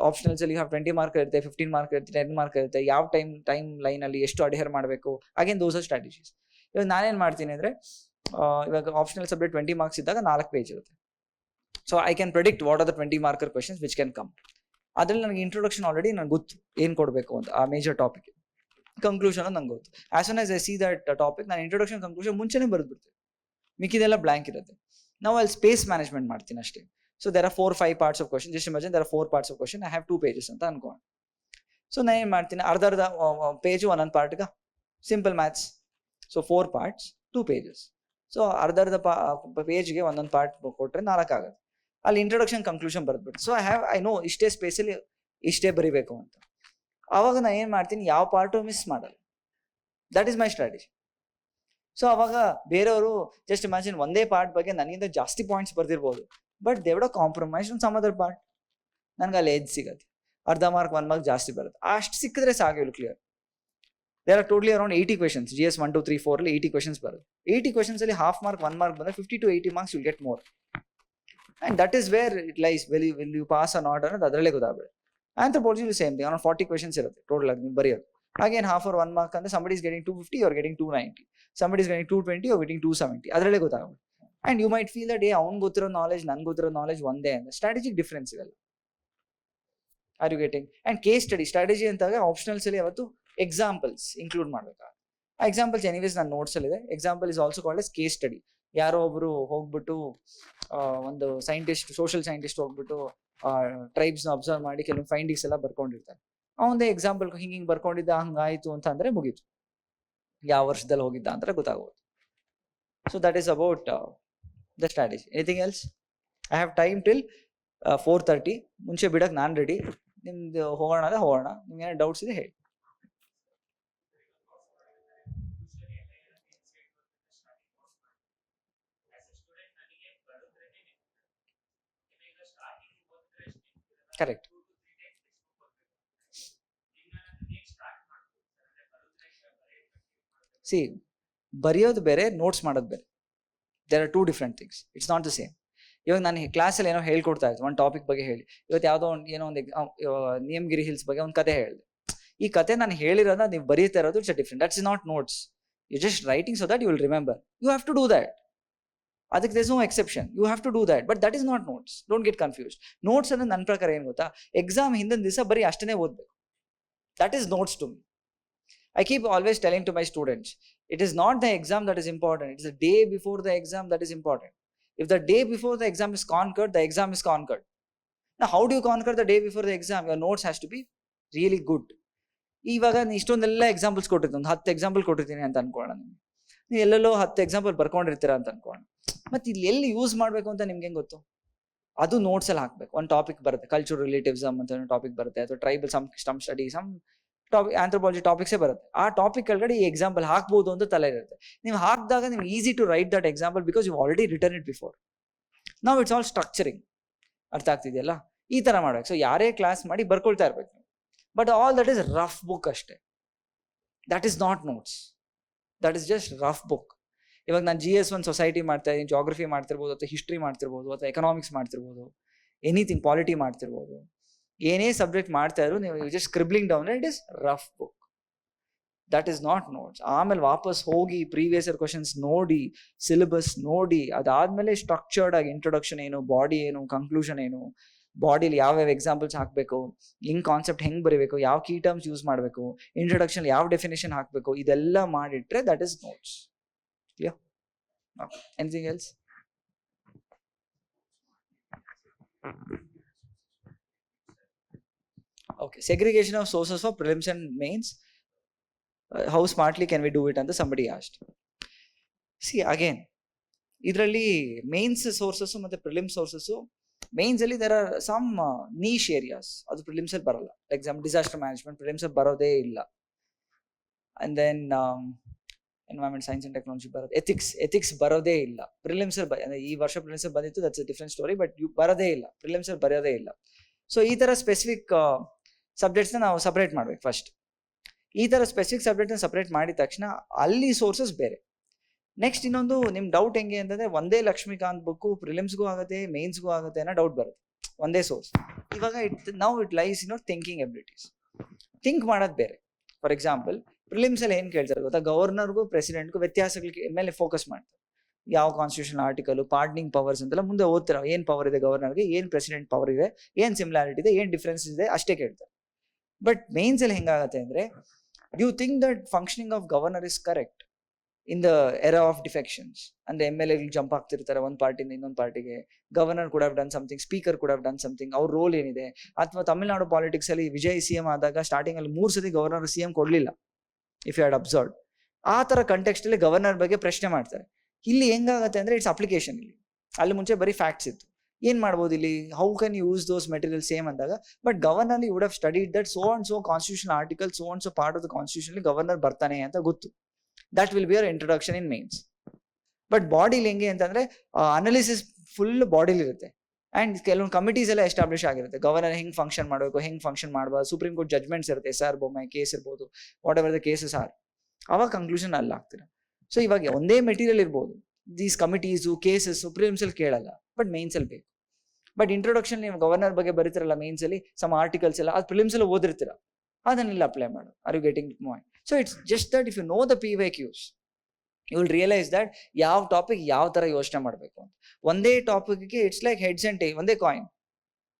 ಆಪ್ಷನಲ್ಸ್ ಅಲ್ಲಿ 20 ಮಾರ್ಕ್ ಇರುತ್ತೆ, 15 ಮಾರ್ಕ್ ಇರುತ್ತೆ, 10 ಮಾರ್ಕ್ ಇರುತ್ತೆ. ಯಾವ ಟೈಮ್ ಲೈನ್ ಅಲ್ಲಿ ಎಷ್ಟು ಅಡ್ಹೇರ್ ಮಾಡಬೇಕು, ಅಗೇನ್ ದೋಸ್ ಆರ್ ಸ್ಟ್ರಾಟಜೀಸ್. ಇವಾಗ ನಾನೇನ್ ಮಾಡ್ತೀನಿ ಅಂದ್ರೆ, ಇವಾಗ ಆಪ್ಷನಲ್ ಸಬ್ಜೆಕ್ಟ್ 20 ಮಾರ್ಕ್ಸ್ ಇದ್ದಾಗ 4 ಪೇಜ್ ಇರುತ್ತೆ. So I can predict what are the 20 marker questions which can come. ಅದ್ರಲ್ಲಿ ನನಗೆ ಇಂಟ್ರೊಡಕ್ಷನ್ ಆಲ್ರೆಡಿ ನನಗೆ ಗೊತ್ತು ಏನ್ ಕೊಡಬೇಕು ಅಂತ ಆ ಮೇಜರ್ ಟಾಪಿಕ್. ಕನ್ಕ್ಲೂಷನ್ ನಂಗೆ ಗೊತ್ತು. As soon as I see that topic, ನಾನು ಇಂಟ್ರೊಡಕ್ಷನ್ ಕನ್ಕ್ಲೂಷನ್ ಮುಂಚೆನೇ ಬರೆದ್ಬಿಡ್ತೀನಿ, ಮಿಕ್ಕಿದೆಲ್ಲ ಬ್ಲಾಂಕ್ ಇರುತ್ತೆ. ನಾವು ಅಲ್ಲಿ ಸ್ಪೇಸ್ ಮ್ಯಾನೇಜ್ಮೆಂಟ್ ಮಾಡ್ತೀನಿ ಅಷ್ಟೇ. So there are 4-5 parts of question. Just imagine there are 4 parts of question, I have 2 pages ಅಂತ ಅನ್ಕೊಂಡು. ಸೊ ನಾನು ಏನು ಮಾಡ್ತೀನಿ, ಅರ್ಧ ಪೇಜ್ ಒಂದೊಂದು ಪಾರ್ಟ್ಗ simple maths. So 4 parts 2 pages. So ಅರ್ಧ ಪೇಜ್ಗೆ ಒಂದೊಂದು ಪಾರ್ಟ್ ಕೊಟ್ಟರೆ 4 ಆಗುತ್ತೆ. ಅಲ್ಲಿ ಇಂಟ್ರೊಡಕ್ಷನ್ ಕನ್ಕ್ಲೂಷನ್ ಬರೆದ್ಬಿಟ್ಟು, ಸೊ ಐ ನೋ ಇಷ್ಟೇ ಸ್ಪೇಸಲ್ಲಿ ಇಷ್ಟೇ ಬರಿಬೇಕು ಅಂತ. ಅವಾಗ ನಾನು ಏನು ಮಾಡ್ತೀನಿ, ಯಾವ ಪಾರ್ಟು ಮಿಸ್ ಮಾಡಲ್ಲ. That is my strategy. So ಅವಾಗ ಬೇರೆಯವರು ಜಸ್ಟ್ ಇಮ್ಯಾಜಿನ್ ಒಂದೇ ಪಾರ್ಟ್ ಬಗ್ಗೆ ನನಗಿಂತ ಜಾಸ್ತಿ ಪಾಯಿಂಟ್ಸ್ ಬರ್ದಿರ್ಬೋದು, but they would compromise on some other part. ನನಗೆ ಅಲ್ಲಿ ಎಜ್ ಸಿಗುತ್ತೆ, ಅರ್ಧ ಮಾರ್ಕ್ 1 ಮಾರ್ಕ್ ಜಾಸ್ತಿ ಬರುತ್ತೆ. ಅಷ್ಟು ಸಿಕ್ಕಿದ್ರೆ ಸಾಕು, clear. There are totally around 80 questions. GS 1, 2, 3, 4 ಅಲ್ಲಿ 80 questions ಬರುತ್ತೆ. 80 questions ಅಲ್ಲಿ ಹಾಫ್ ಮಾರ್ಕ್ 1 ಮಾರ್ಕ್ ಬಂದರೆ 50 to 80 marks will get more. And that is where it lies. Will you pass or not ಅನ್ನೋದು ಅದರಲ್ಲೇ ಗೊತ್ತಾಗ್ಬಿಡುತ್ತೆ. Anthropology same thing, around 40 questions ಇರುತ್ತೆ total ಆಗಿ ನೀವು ಬರೆಯೋದು. ಹಾಗೇನು ಹಾಫ್ ಆರ್ 1 ಮಾರ್ಕ್ ಅಂದರೆ somebody is getting 250, you are getting 290. somebody is getting 220, you are getting 270. ಅದರಲ್ಲೇ ಗೊತ್ತಾಗುತ್ತೆ. And you might feel that ಅವ್ನು ಗೊತ್ತಿರೋ ನಾಲೆಜ್ ನನ್ಗೆ ಗೊತ್ತಿರೋ ನಾಲೆಜ್ ಒಂದೇ ಅಂತ. ಸ್ಟ್ರಾಟಜಿಕ್ ಡಿಫ್ರೆನ್ಸ್ ಇವೆಲ್ಲ. Are you getting? And case study strategy ಅಂತಾಗ ಆಪ್ಷನಲ್ಸ್ ಅಲ್ಲಿ ಯಾವತ್ತು ಎಕ್ಸಾಂಪಲ್ಸ್ ಇನ್ಕ್ಲೂಡ್ ಮಾಡಬೇಕಾಗುತ್ತೆ. ಆ ಎಕ್ಸಾಂಪಲ್ಸ್ ಎನಿವೇಸ್ ನನ್ನ ನೋಟ್ಸಲ್ಲಿದೆ. Example is also called as case study. ಯಾರೋ ಒಬ್ರು ಹೋಗ್ಬಿಟ್ಟು ಒಂದು ಸೈಂಟಿಸ್ಟ್, ಸೋಷಿಯಲ್ ಸೈಂಟಿಸ್ಟ್ ಹೋಗ್ಬಿಟ್ಟು ಟ್ರೈಬ್ಸ್ನ ಅಬ್ಸರ್ವ್ ಮಾಡಿ ಕೆಲವೊಂದು ಫೈಂಡಿಂಗ್ಸ್ ಎಲ್ಲ ಬರ್ಕೊಂಡಿರ್ತಾರೆ. ಅವನದೇ ಎಕ್ಸಾಂಪಲ್ ಹಿಂಗೆ ಬರ್ಕೊಂಡಿದ್ದ, ಹಂಗಾಯ್ತು ಅಂತ ಅಂದ್ರೆ ಮುಗೀತು. ಯಾವ ವರ್ಷದಲ್ಲಿ ಹೋಗಿದ್ದ ಅಂತ ಗೊತ್ತಾಗೋದು. So that is about the strategy. Anything else? I have time till 4:30. ಮುಂಚೆ ಬಿಡಕ್ಕೆ ನಾನು ರೆಡಿ. ನಿಮ್ದು ಹೋಗೋಣ ಅಂದ್ರೆ ಹೋಗೋಣ. ನಿಮ್ಗೆ ಏನೋ ಡೌಟ್ಸ್ ಇದೆ ಹೇಳಿ. ಕರೆಕ್ಟ್. ಸಿ, ಬರೆಯೋದು ಬೇರೆ, ನೋಟ್ಸ್ ಮಾಡೋದು ಬೇರೆ. There are 2 different things. It's not the same. ಇವಾಗ ನಾನು ಕ್ಲಾಸಲ್ಲಿ ಏನೋ ಹೇಳ್ಕೊಡ್ತಾ ಇತ್ತು, ಒಂದು ಟಾಪಿಕ್ ಬಗ್ಗೆ ಹೇಳಿ. ಇವತ್ತು ಯಾವುದೋ ಒಂದು ಏನೋ ಒಂದು ನೀಲಗಿರಿ ಹಿಲ್ಸ್ ಬಗ್ಗೆ ಒಂದು ಕತೆ ಹೇಳಿದೆ. ಈ ಕತೆ ನಾನು ಹೇಳಿರೋದ ನೀವು ಬರೀತಾ ಇರೋದು it's different. That's not notes. You just writing so that you will remember. You have to do that. ಅದಕ್ಕೆ there's no exception. You have to do that, but that is not notes. Don't get confused. Notes ಅಂದ್ರೆ ನನ್ನ ಪ್ರಕಾರ ಏನು ಗೊತ್ತಾ, exam ಹಿಂದಿನ ದಿವಸ ಬರೀ ಅಷ್ಟೇ ಓದಬೇಕು. That is notes to me. I keep always telling to my students, it is not the exam that is important. It is the day before the exam that is important. If the day before the exam is conquered, the exam is conquered. Now, how do you conquer the day before the exam? Your notes has to be really good. ಇವಾಗ ಇಷ್ಟೊಂದೆಲ್ಲ examples ಕೊಟ್ಟಿರ್ತೀನಿ, ಒಂದು 10 example ಕೊಟ್ಟಿರ್ತೀನಿ ಅಂತ ಅನ್ಕೊಳ್ಳೋಣ. ನೀವು ಎಲ್ಲೆಲ್ಲೋ 10 example ಬರ್ಕೊಂಡಿರ್ತೀರ ಅಂತ ಅನ್ಕೊಳ್ಳೋಣ. ಮತ್ತೆ ಇಲ್ಲಿ ಎಲ್ಲಿ ಯೂಸ್ ಮಾಡಬೇಕು ಅಂತ ನಿಮ್ಗೆ ಹೆಂಗೆ ಗೊತ್ತು? ಅದು ನೋಟ್ಸ್ ಅಲ್ಲಿ ಹಾಕ್ಬೇಕು. ಒಂದು ಟಾಪಿಕ್ ಬರುತ್ತೆ, ಕಲ್ಚರ್ ರಿಲೇಟಿವ್ಸಮ್ ಅಂತ ಟಾಪಿಕ್ ಬರುತ್ತೆ, ಅಥವಾ tribal some study, some topic, anthropology ಟಾಪಿಕ್ಸೇ ಬರುತ್ತೆ. ಆ ಟಾಪಿಕ್ ಒಳಗಡೆ ಈ ಎಕ್ಸಾಂಪಲ್ ಹಾಕ್ಬೋದು ಅಂತ ತಲೆ ಇರುತ್ತೆ. ನೀವು ಹಾಕಿದಾಗ ನಿಮ್ಗೆ easy to write that example because you already return it before. ನಾವು ಇಟ್ಸ್ ಆಲ್ ಸ್ಟ್ರಕ್ಚರಿಂಗ್. ಅರ್ಥ ಆಗ್ತಿದೆಯಲ್ಲ? ಈ ಥರ ಮಾಡ್ಬೇಕು. ಸೊ ಯಾರೇ ಕ್ಲಾಸ್ ಮಾಡಿ ಬರ್ಕೊಳ್ತಾ ಇರ್ಬೇಕು. But all that is rough book ಅಷ್ಟೇ. That is not notes. That is just rough book. ಇವಾಗ ನಾನು GS 1 ಸೊಸೈಟಿ ಮಾಡ್ತಾ ಇದ್ದೀನಿ, ಜಾಗ್ರಫಿ ಮಾಡ್ತಿರ್ಬೋದು, ಅಥವಾ ಹಿಸ್ಟ್ರಿ ಮಾಡ್ತಿರ್ಬೋದು, ಅಥವಾ ಎಕನಾಮಿಕ್ಸ್ ಮಾಡ್ತಿರ್ಬೋದು, ಎನಿಥಿಂಗ್, ಪಾಲಿಟಿ ಮಾಡ್ತಿರ್ಬೋದು. ಏನೇ ಸಬ್ಜೆಕ್ಟ್ ಮಾಡ್ತಾ ಇದ್ರು ನೀವು just scribbling down, it is rough book. That is not notes. ಆಮೇಲೆ ವಾಪಸ್ ಹೋಗಿ ಪ್ರೀವಿಯಸ್ ಇಯರ್ ಕ್ವಶನ್ಸ್ ನೋಡಿ, ಸಿಲೆಬಸ್ ನೋಡಿ, ಅದಾದ್ಮೇಲೆ ಸ್ಟ್ರಕ್ಚರ್ಡ್ ಆಗಿ ಇಂಟ್ರೊಡಕ್ಷನ್ ಏನು, ಬಾಡಿ ಏನು, ಕನ್ಕ್ಲೂಷನ್ ಏನು, ಬಾಡಿಲಿ ಯಾವ್ಯಾವ ಎಕ್ಸಾಂಪಲ್ಸ್ ಹಾಕಬೇಕು, ಹಿಂಗ್ ಕಾನ್ಸೆಪ್ಟ್ ಹೆಂಗ್ ಬರೀಬೇಕು, ಯಾವ ಕೀ ಟರ್ಮ್ಸ್ ಯೂಸ್ ಮಾಡಬೇಕು, ಇಂಟ್ರೊಡಕ್ಷನ್ ಯಾವ ಡೆಫಿನೇಷನ್ ಹಾಕಬೇಕು, ಇದೆಲ್ಲ ಮಾಡಿಟ್ರೆ that is notes. Clear? Anything else? Okay, segregation of sources for prelims and mains. How smartly can we do it? And somebody asked. See, again, idರಲ್ಲಿ mains sources ಮತ್ತೆ prelims sources. Mains ಅಲ್ಲಿ there are some niche areas. ಅದು prelims ಅಲ್ಲಿ ಬರಲ್ಲ. Example disaster management prelims ಅಲ್ಲಿ ಬರೋದೇ ಇಲ್ಲ. And then environment science and technology ಬರೋದು, ಎಥಿಕ್ಸ್ ಬರೋದೇ ಇಲ್ಲ. ಪ್ರಿಲಿಮ್ಸ್ ಈ ವರ್ಷ ಪ್ರಿಲಿಮ್ಸ್ ಬಂದಿತ್ತು, that's a different story, but ಬರೋದೇ ಇಲ್ಲ, ಪ್ರಿಲಿಮ್ಸ್ ಬರೋದೇ ಇಲ್ಲ. ಸೊ ಈ ಥರ ಸ್ಪೆಸಿಫಿಕ್ ಸಬ್ಜೆಕ್ಟ್ಸ್ನ ನಾವು ಸಪ್ರೇಟ್ ಮಾಡ್ಬೇಕು ಫಸ್ಟ್. ಈ ಥರ ಸ್ಪೆಸಿಫಿಕ್ ಸಬ್ಜೆಕ್ಟ್ನ ಸಪ್ರೇಟ್ ಮಾಡಿದ ತಕ್ಷಣ ಅಲ್ಲಿ ಸೋರ್ಸಸ್ ಬೇರೆ. ನೆಕ್ಸ್ಟ್ ಇನ್ನೊಂದು ನಿಮ್ಮ ಡೌಟ್ ಹೆಂಗೆ ಅಂತಂದರೆ, ಒಂದೇ ಲಕ್ಷ್ಮೀಕಾಂತ್ ಬುಕ್ಕು ಪ್ರಿಲಿಮ್ಸ್ಗೂ ಆಗುತ್ತೆ ಮೇನ್ಸ್ಗೂ ಆಗುತ್ತೆ ಅನ್ನೋ ಡೌಟ್ ಬರುತ್ತೆ, ಒಂದೇ ಸೋರ್ಸ್. ಇವಾಗ it lies thinking abilities. Think ಮಾಡೋದು ಬೇರೆ. ಫಾರ್ ಎಕ್ಸಾಂಪಲ್ ಪ್ರಿಲಿಮ್ಸಲ್ಲಿ ಏನು ಕೇಳ್ತಾರೆ ಗೊತ್ತಾ, ಗವರ್ನರ್ಗೂ ಪ್ರೆಸಿಡೆಂಟ್ಗೂ ವ್ಯತ್ಯಾಸಗಳ ಮೇಲೆ ಫೋಕಸ್ ಮಾಡ್ತಾರೆ. ಯಾವ ಕಾನ್ಸ್ಟಿಟ್ಯೂಷನ್ ಆರ್ಟಿಕಲ್, ಪಾರ್ಡನಿಂಗ್ ಪವರ್ಸ್ ಅಂತೆಲ್ಲ ಮುಂದೆ ಓದ್ತಾರೆ. ಏನು ಪವರ್ ಇದೆ ಗವರ್ನರ್ಗೆ, ಏನು ಪ್ರೆಸಿಡೆಂಟ್ ಪವರ್ ಇದೆ, ಏನು ಸಿಮಿಲಾರಿಟಿ ಇದೆ, ಏನು ಡಿಫ್ರೆನ್ಸ್ ಇದೆ, ಅಷ್ಟೇ ಕೇಳ್ತಾರೆ. ಬಟ್ ಮೇನ್ಸಲ್ಲಿ ಹೆಂಗಾಗುತ್ತೆ ಅಂದರೆ, you think that functioning of governor is correct in the era of defections. ಅಂದರೆ MLA ಜಂಪ್ ಆಗ್ತಿರ್ತಾರೆ ಒಂದು ಪಾರ್ಟಿಯಿಂದ ಇನ್ನೊಂದು ಪಾರ್ಟಿಗೆ. Governor could have done something, speaker could have done something. ಅವ್ರ ರೋಲ್ ಏನಿದೆ? ಅಥವಾ ತಮಿಳ್ನಾಡು ಪಾಲಿಟಿಕ್ಸ್ ಅಲ್ಲಿ ವಿಜಯ್ CM ಆದಾಗ ಸ್ಟಾರ್ಟಿಂಗ್ ಅಲ್ಲಿ 3 ಸತಿ ಗವರ್ನರ್ CM ಕೊಡ್ಲಿಲ್ಲ, ಇಫ್ ಯು ಹ್ಯಾಡ್ ಅಬ್ಸರ್ವ್ಡ್. ಆ ಥರ ಕಂಟೆಕ್ಸ್ಟ್ ಅಲ್ಲಿ ಗವರ್ನರ್ ಬಗ್ಗೆ ಪ್ರಶ್ನೆ ಮಾಡ್ತಾರೆ. ಇಲ್ಲಿ ಹೆಂಗಾಗತ್ತೆ ಅಂದರೆ ಇಟ್ಸ್ ಅಪ್ಲಿಕೇಶನ್. ಇಲ್ಲಿ ಅಲ್ಲಿ ಮುಂಚೆ ಬರೀ ಫ್ಯಾಕ್ಟ್ಸ್ ಇತ್ತು. ಏನು ಮಾಡ್ಬೋದು ಇಲ್ಲಿ, how can use those material same ಅಂದಾಗ. But governor would have studied that so and so constitution article, so and so part of the constitution governor ಬರ್ತಾನೆ ಅಂತ ಗೊತ್ತು. That will be our introduction in mains. But bodily ಹೆಂಗೆ ಅಂತಂದ್ರೆ analysis full ಬಾಡಿಲಿ ಇರುತ್ತೆ. And ಕೆಲವೊಂದು committees ಎಲ್ಲ establish ಆಗಿರುತ್ತೆ. Governor ಹೆಂಗೆ ಫಂಕ್ಷನ್ ಮಾಡಬೇಕು, ಹೆಂಗೆ ಫಂಕ್ಷನ್ ಮಾಡಬಾರ್ದು, ಸುಪ್ರೀಂ ಕೋರ್ಟ್ ಜಜ್ಮೆಂಟ್ಸ್ ಇರುತ್ತೆ, SR ಬೊಮ್ಮಾಯಿ ಕೇಸ್ ಇರ್ಬೋದು, what ever the cases are. ಅವಾಗ ಕನ್ಕ್ಲೂಷನ್ ಅಲ್ಲಿ ಆಗ್ತೀರ. ಸೊ ಇವಾಗ ಒಂದೇ ಮೆಟೀರಿಯಲ್ ಇರ್ಬೋದು, ದೀಸ್ ಕಮಿಟೀಸು ಕೇಸಸ್ ಪ್ರಿಲಿಮ್ಸಲ್ಲಿ ಕೇಳಲ್ಲ, ಬಟ್ ಮೇನ್ಸಲ್ಲಿ ಬೇಕು. ಬಟ್ ಇಂಟ್ರೊಡಕ್ಷನ್ ನೀವು ಗವರ್ನರ್ ಬಗ್ಗೆ ಬರೀತಿರಲ್ಲ ಮೇನ್ಸಲ್ಲಿ, ಸಮ್ ಆರ್ಟಿಕಲ್ಸ್ ಎಲ್ಲ ಅದು ಪ್ರಿಲಿಮ್ಸಲ್ಲಿ ಓದಿರ್ತೀರ, ಅದನ್ನೆಲ್ಲ ಅಪ್ಲೈ ಮಾಡು. Are you getting point? So it's just that if you know the PYQs, you will realise that ಯಾವ ಟಾಪಿಕ್ ಯಾವ ಥರ ಯೋಚನೆ ಮಾಡಬೇಕು ಅಂತ. ಒಂದೇ ಟಾಪಿಕ್ಗೆ it's like heads and tail, ಒಂದೇ ಕಾಯಿನ್.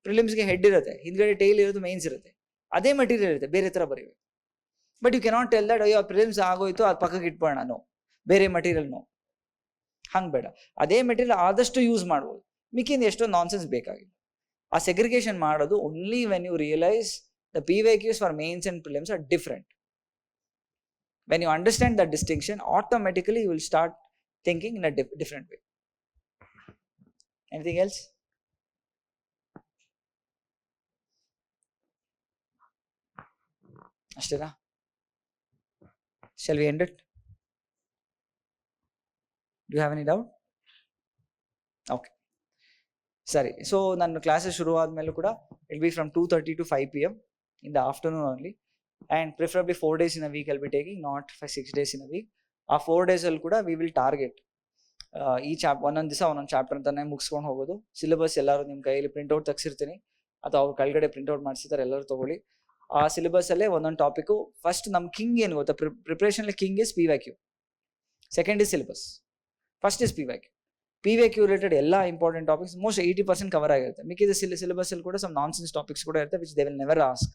ಪ್ರಿಲಿಮ್ಸ್ಗೆ ಹೆಡ್ ಇರುತ್ತೆ, ಹಿಂದ್ಗಡೆ ಟೈಲ್ ಇರೋದು, ಮೇನ್ಸ್ ಇರುತ್ತೆ, ಅದೇ ಮೆಟೀರಿಯಲ್ ಇರುತ್ತೆ, ಬೇರೆ ಥರ ಬರೀಬೇಕು. But you cannot tell that ಅಯ್ಯೋ ಪ್ರಿಲಿಮ್ಸ್ ಆಗೋಯ್ತು ಅದು ಪಕ್ಕಕ್ಕೆ ಇಟ್ಬೋಣ, ನೋ ಬೇರೆ ಮೆಟೀರಿಯಲ್ ನೋ, ಹಂಗೆ ಬೇಡ. ಅದೇ ಮೆಟೀರಿಯಲ್ ಆದಷ್ಟು ಯೂಸ್ ಮಾಡ್ಬೋದು, ಮಿಕ್ಕಿಂದ ಎಷ್ಟೋ ನಾನ್ಸೆನ್ಸ್ ಬೇಕಾಗಿಲ್ಲ. ಆ ಸೆಗ್ರಿಗೇಷನ್ ಮಾಡೋದು only when you realise the PYQs for mains and prelims are different. When you understand that distinction, automatically you will start thinking in a different way. Anything else? Ashtera? Shall we end it? Do you have any doubt? Okay. Sorry. So, ನನ್ನ classes ಶುರು ಆದ್ಮೇಲೂ ಕೂಡ it will be from 2:30 to 5 PM in the afternoon only. And preferably 4 days in a week I'll be taking, not 6 days in a week. ಆ 4 days ಅಲ್ಲಿ ಕೂಡ we will target ಈ ಒಂದೊಂದು ದಿವಸ ಒಂದೊಂದು ಚಾಪ್ಟರ್ ಅಂತಾನೆ ಮುಗಿಸ್ಕೊಂಡು ಹೋಗೋದು. ಸಿಲೆಬಸ್ ಎಲ್ಲರೂ ನಿಮ್ಮ ಕೈಯಲ್ಲಿ ಪ್ರಿಂಟ್ಔಟ್ ತೆಗ್ಸಿರ್ತೀನಿ, ಅಥವಾ ಅವ್ರ ಕೆಳಗಡೆ ಪ್ರಿಂಟ್ಔಟ್ ಮಾಡಿಸಿರ್ತಾರೆ, ಎಲ್ಲರೂ ತೊಗೊಳ್ಳಿ. ಆ ಸಿಲೆಬಸ್ಸಲ್ಲೇ ಒಂದೊಂದು ಟಾಪಿಕ್ಕು. ಫಸ್ಟ್ ನಮ್ಮ ಕಿಂಗ್ ಏನು ಗೊತ್ತಾ, ಪ್ರಿಪ್ರೇಷನಲ್ಲಿ king is PYQ, second is syllabus, first is PYQ related ಎಲ್ಲ ಇಂಪಾರ್ಟೆಂಟ್ ಟಾಪಿಕ್ಸ್ ಮೋಸ್ಟ್ 80% ಕವರ್ ಆಗಿರುತ್ತೆ. ಮಿಕ್ಕಿದ ಸಿಲೆಬಸ್ಸಲ್ಲಿ ಕೂಡ ಸಮ್ ನಾನ್ಸೆನ್ಸ್ ಟಾಪಿಕ್ಸ್ ಕೂಡ ಇರುತ್ತೆ, which they will never ask.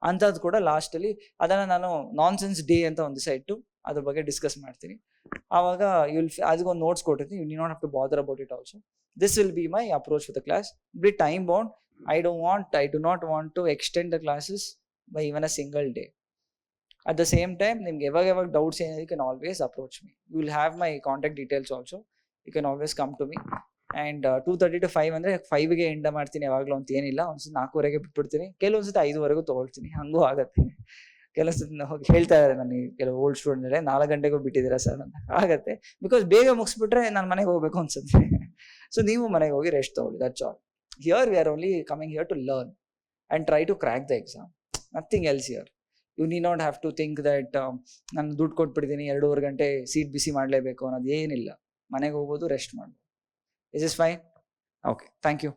ಅಂಥದ್ದು ಕೂಡ ಲಾಸ್ಟಲ್ಲಿ ಅದನ್ನು ನಾನು ನಾನ್ಸೆನ್ಸ್ ಡೇ ಅಂತ ಒಂದು ದಿವಸ ಇಟ್ಟು ಅದ್ರ ಬಗ್ಗೆ ಡಿಸ್ಕಸ್ ಮಾಡ್ತೀನಿ. ಆವಾಗ ಅದಕ್ಕೊಂದು ನೋಟ್ಸ್ ಕೊಟ್ಟಿರ್ತೀನಿ, you need not have to bother about it also. This will be my approach with the class. Be time bound. I do not want to extend the classes by even a single day. At the same time, ನಿಮ್ಗೆ ಯಾವಾಗ doubts ಏನಿದೆ, you can always approach me. You will have my contact details also. You can always come to me. And 2:30 to 5 ಅಂದರೆ 5ಗೆ ಎಂಡ ಮಾಡ್ತೀನಿ ಯಾವಾಗಲೂ ಅಂತ ಏನಿಲ್ಲ. ಒಂದ್ಸತಿ 4:30ಗೆ ಬಿಟ್ಬಿಡ್ತೀನಿ, ಕೆಲವೊಂದ್ಸತಿ 5:00ವರೆಗೂ ತೊಗೊಳ್ತೀನಿ, ಹಂಗೂ ಆಗತ್ತೆ. ಕೆಲವೊಂದ್ಸತಿ ಹೋಗಿ ಹೇಳ್ತಾ ಇದ್ದಾರೆ ನನಗೆ ಕೆಲವು ಓಲ್ಡ್ ಸ್ಟೂಡೆಂಟ್, 4 ಗಂಟೆಗೂ ಬಿಟ್ಟಿದ್ದೀರಾ ಸರ್ ಅಂತ. ಆಗತ್ತೆ, ಬಿಕಾಸ್ ಬೇಗ ಮುಗಿಸ್ಬಿಟ್ರೆ ನಾನು ಮನೆಗೆ ಹೋಗ್ಬೇಕು ಅನ್ಸುತ್ತೆ. ಸೊ ನೀವು ಮನೆಗೆ ಹೋಗಿ ರೆಸ್ಟ್ ತೊಗೊಳ್ಳಿ, that's all. Here we are only coming here to learn and try to crack the exam. Nothing else here. You need not have to think that ನಾನು ದುಡ್ಡು ಕೊಟ್ಬಿಡ್ತೀನಿ 2.5 ಗಂಟೆ ಸೀಟ್ ಬಿಸಿ ಮಾಡಲೇಬೇಕು ಅನ್ನೋದು ಏನಿಲ್ಲ. ಮನೆಗೆ ಹೋಗ್ಬೋದು, ರೆಸ್ಟ್ ಮಾಡ್ಬೋದು. Is this fine? Okay, thank you.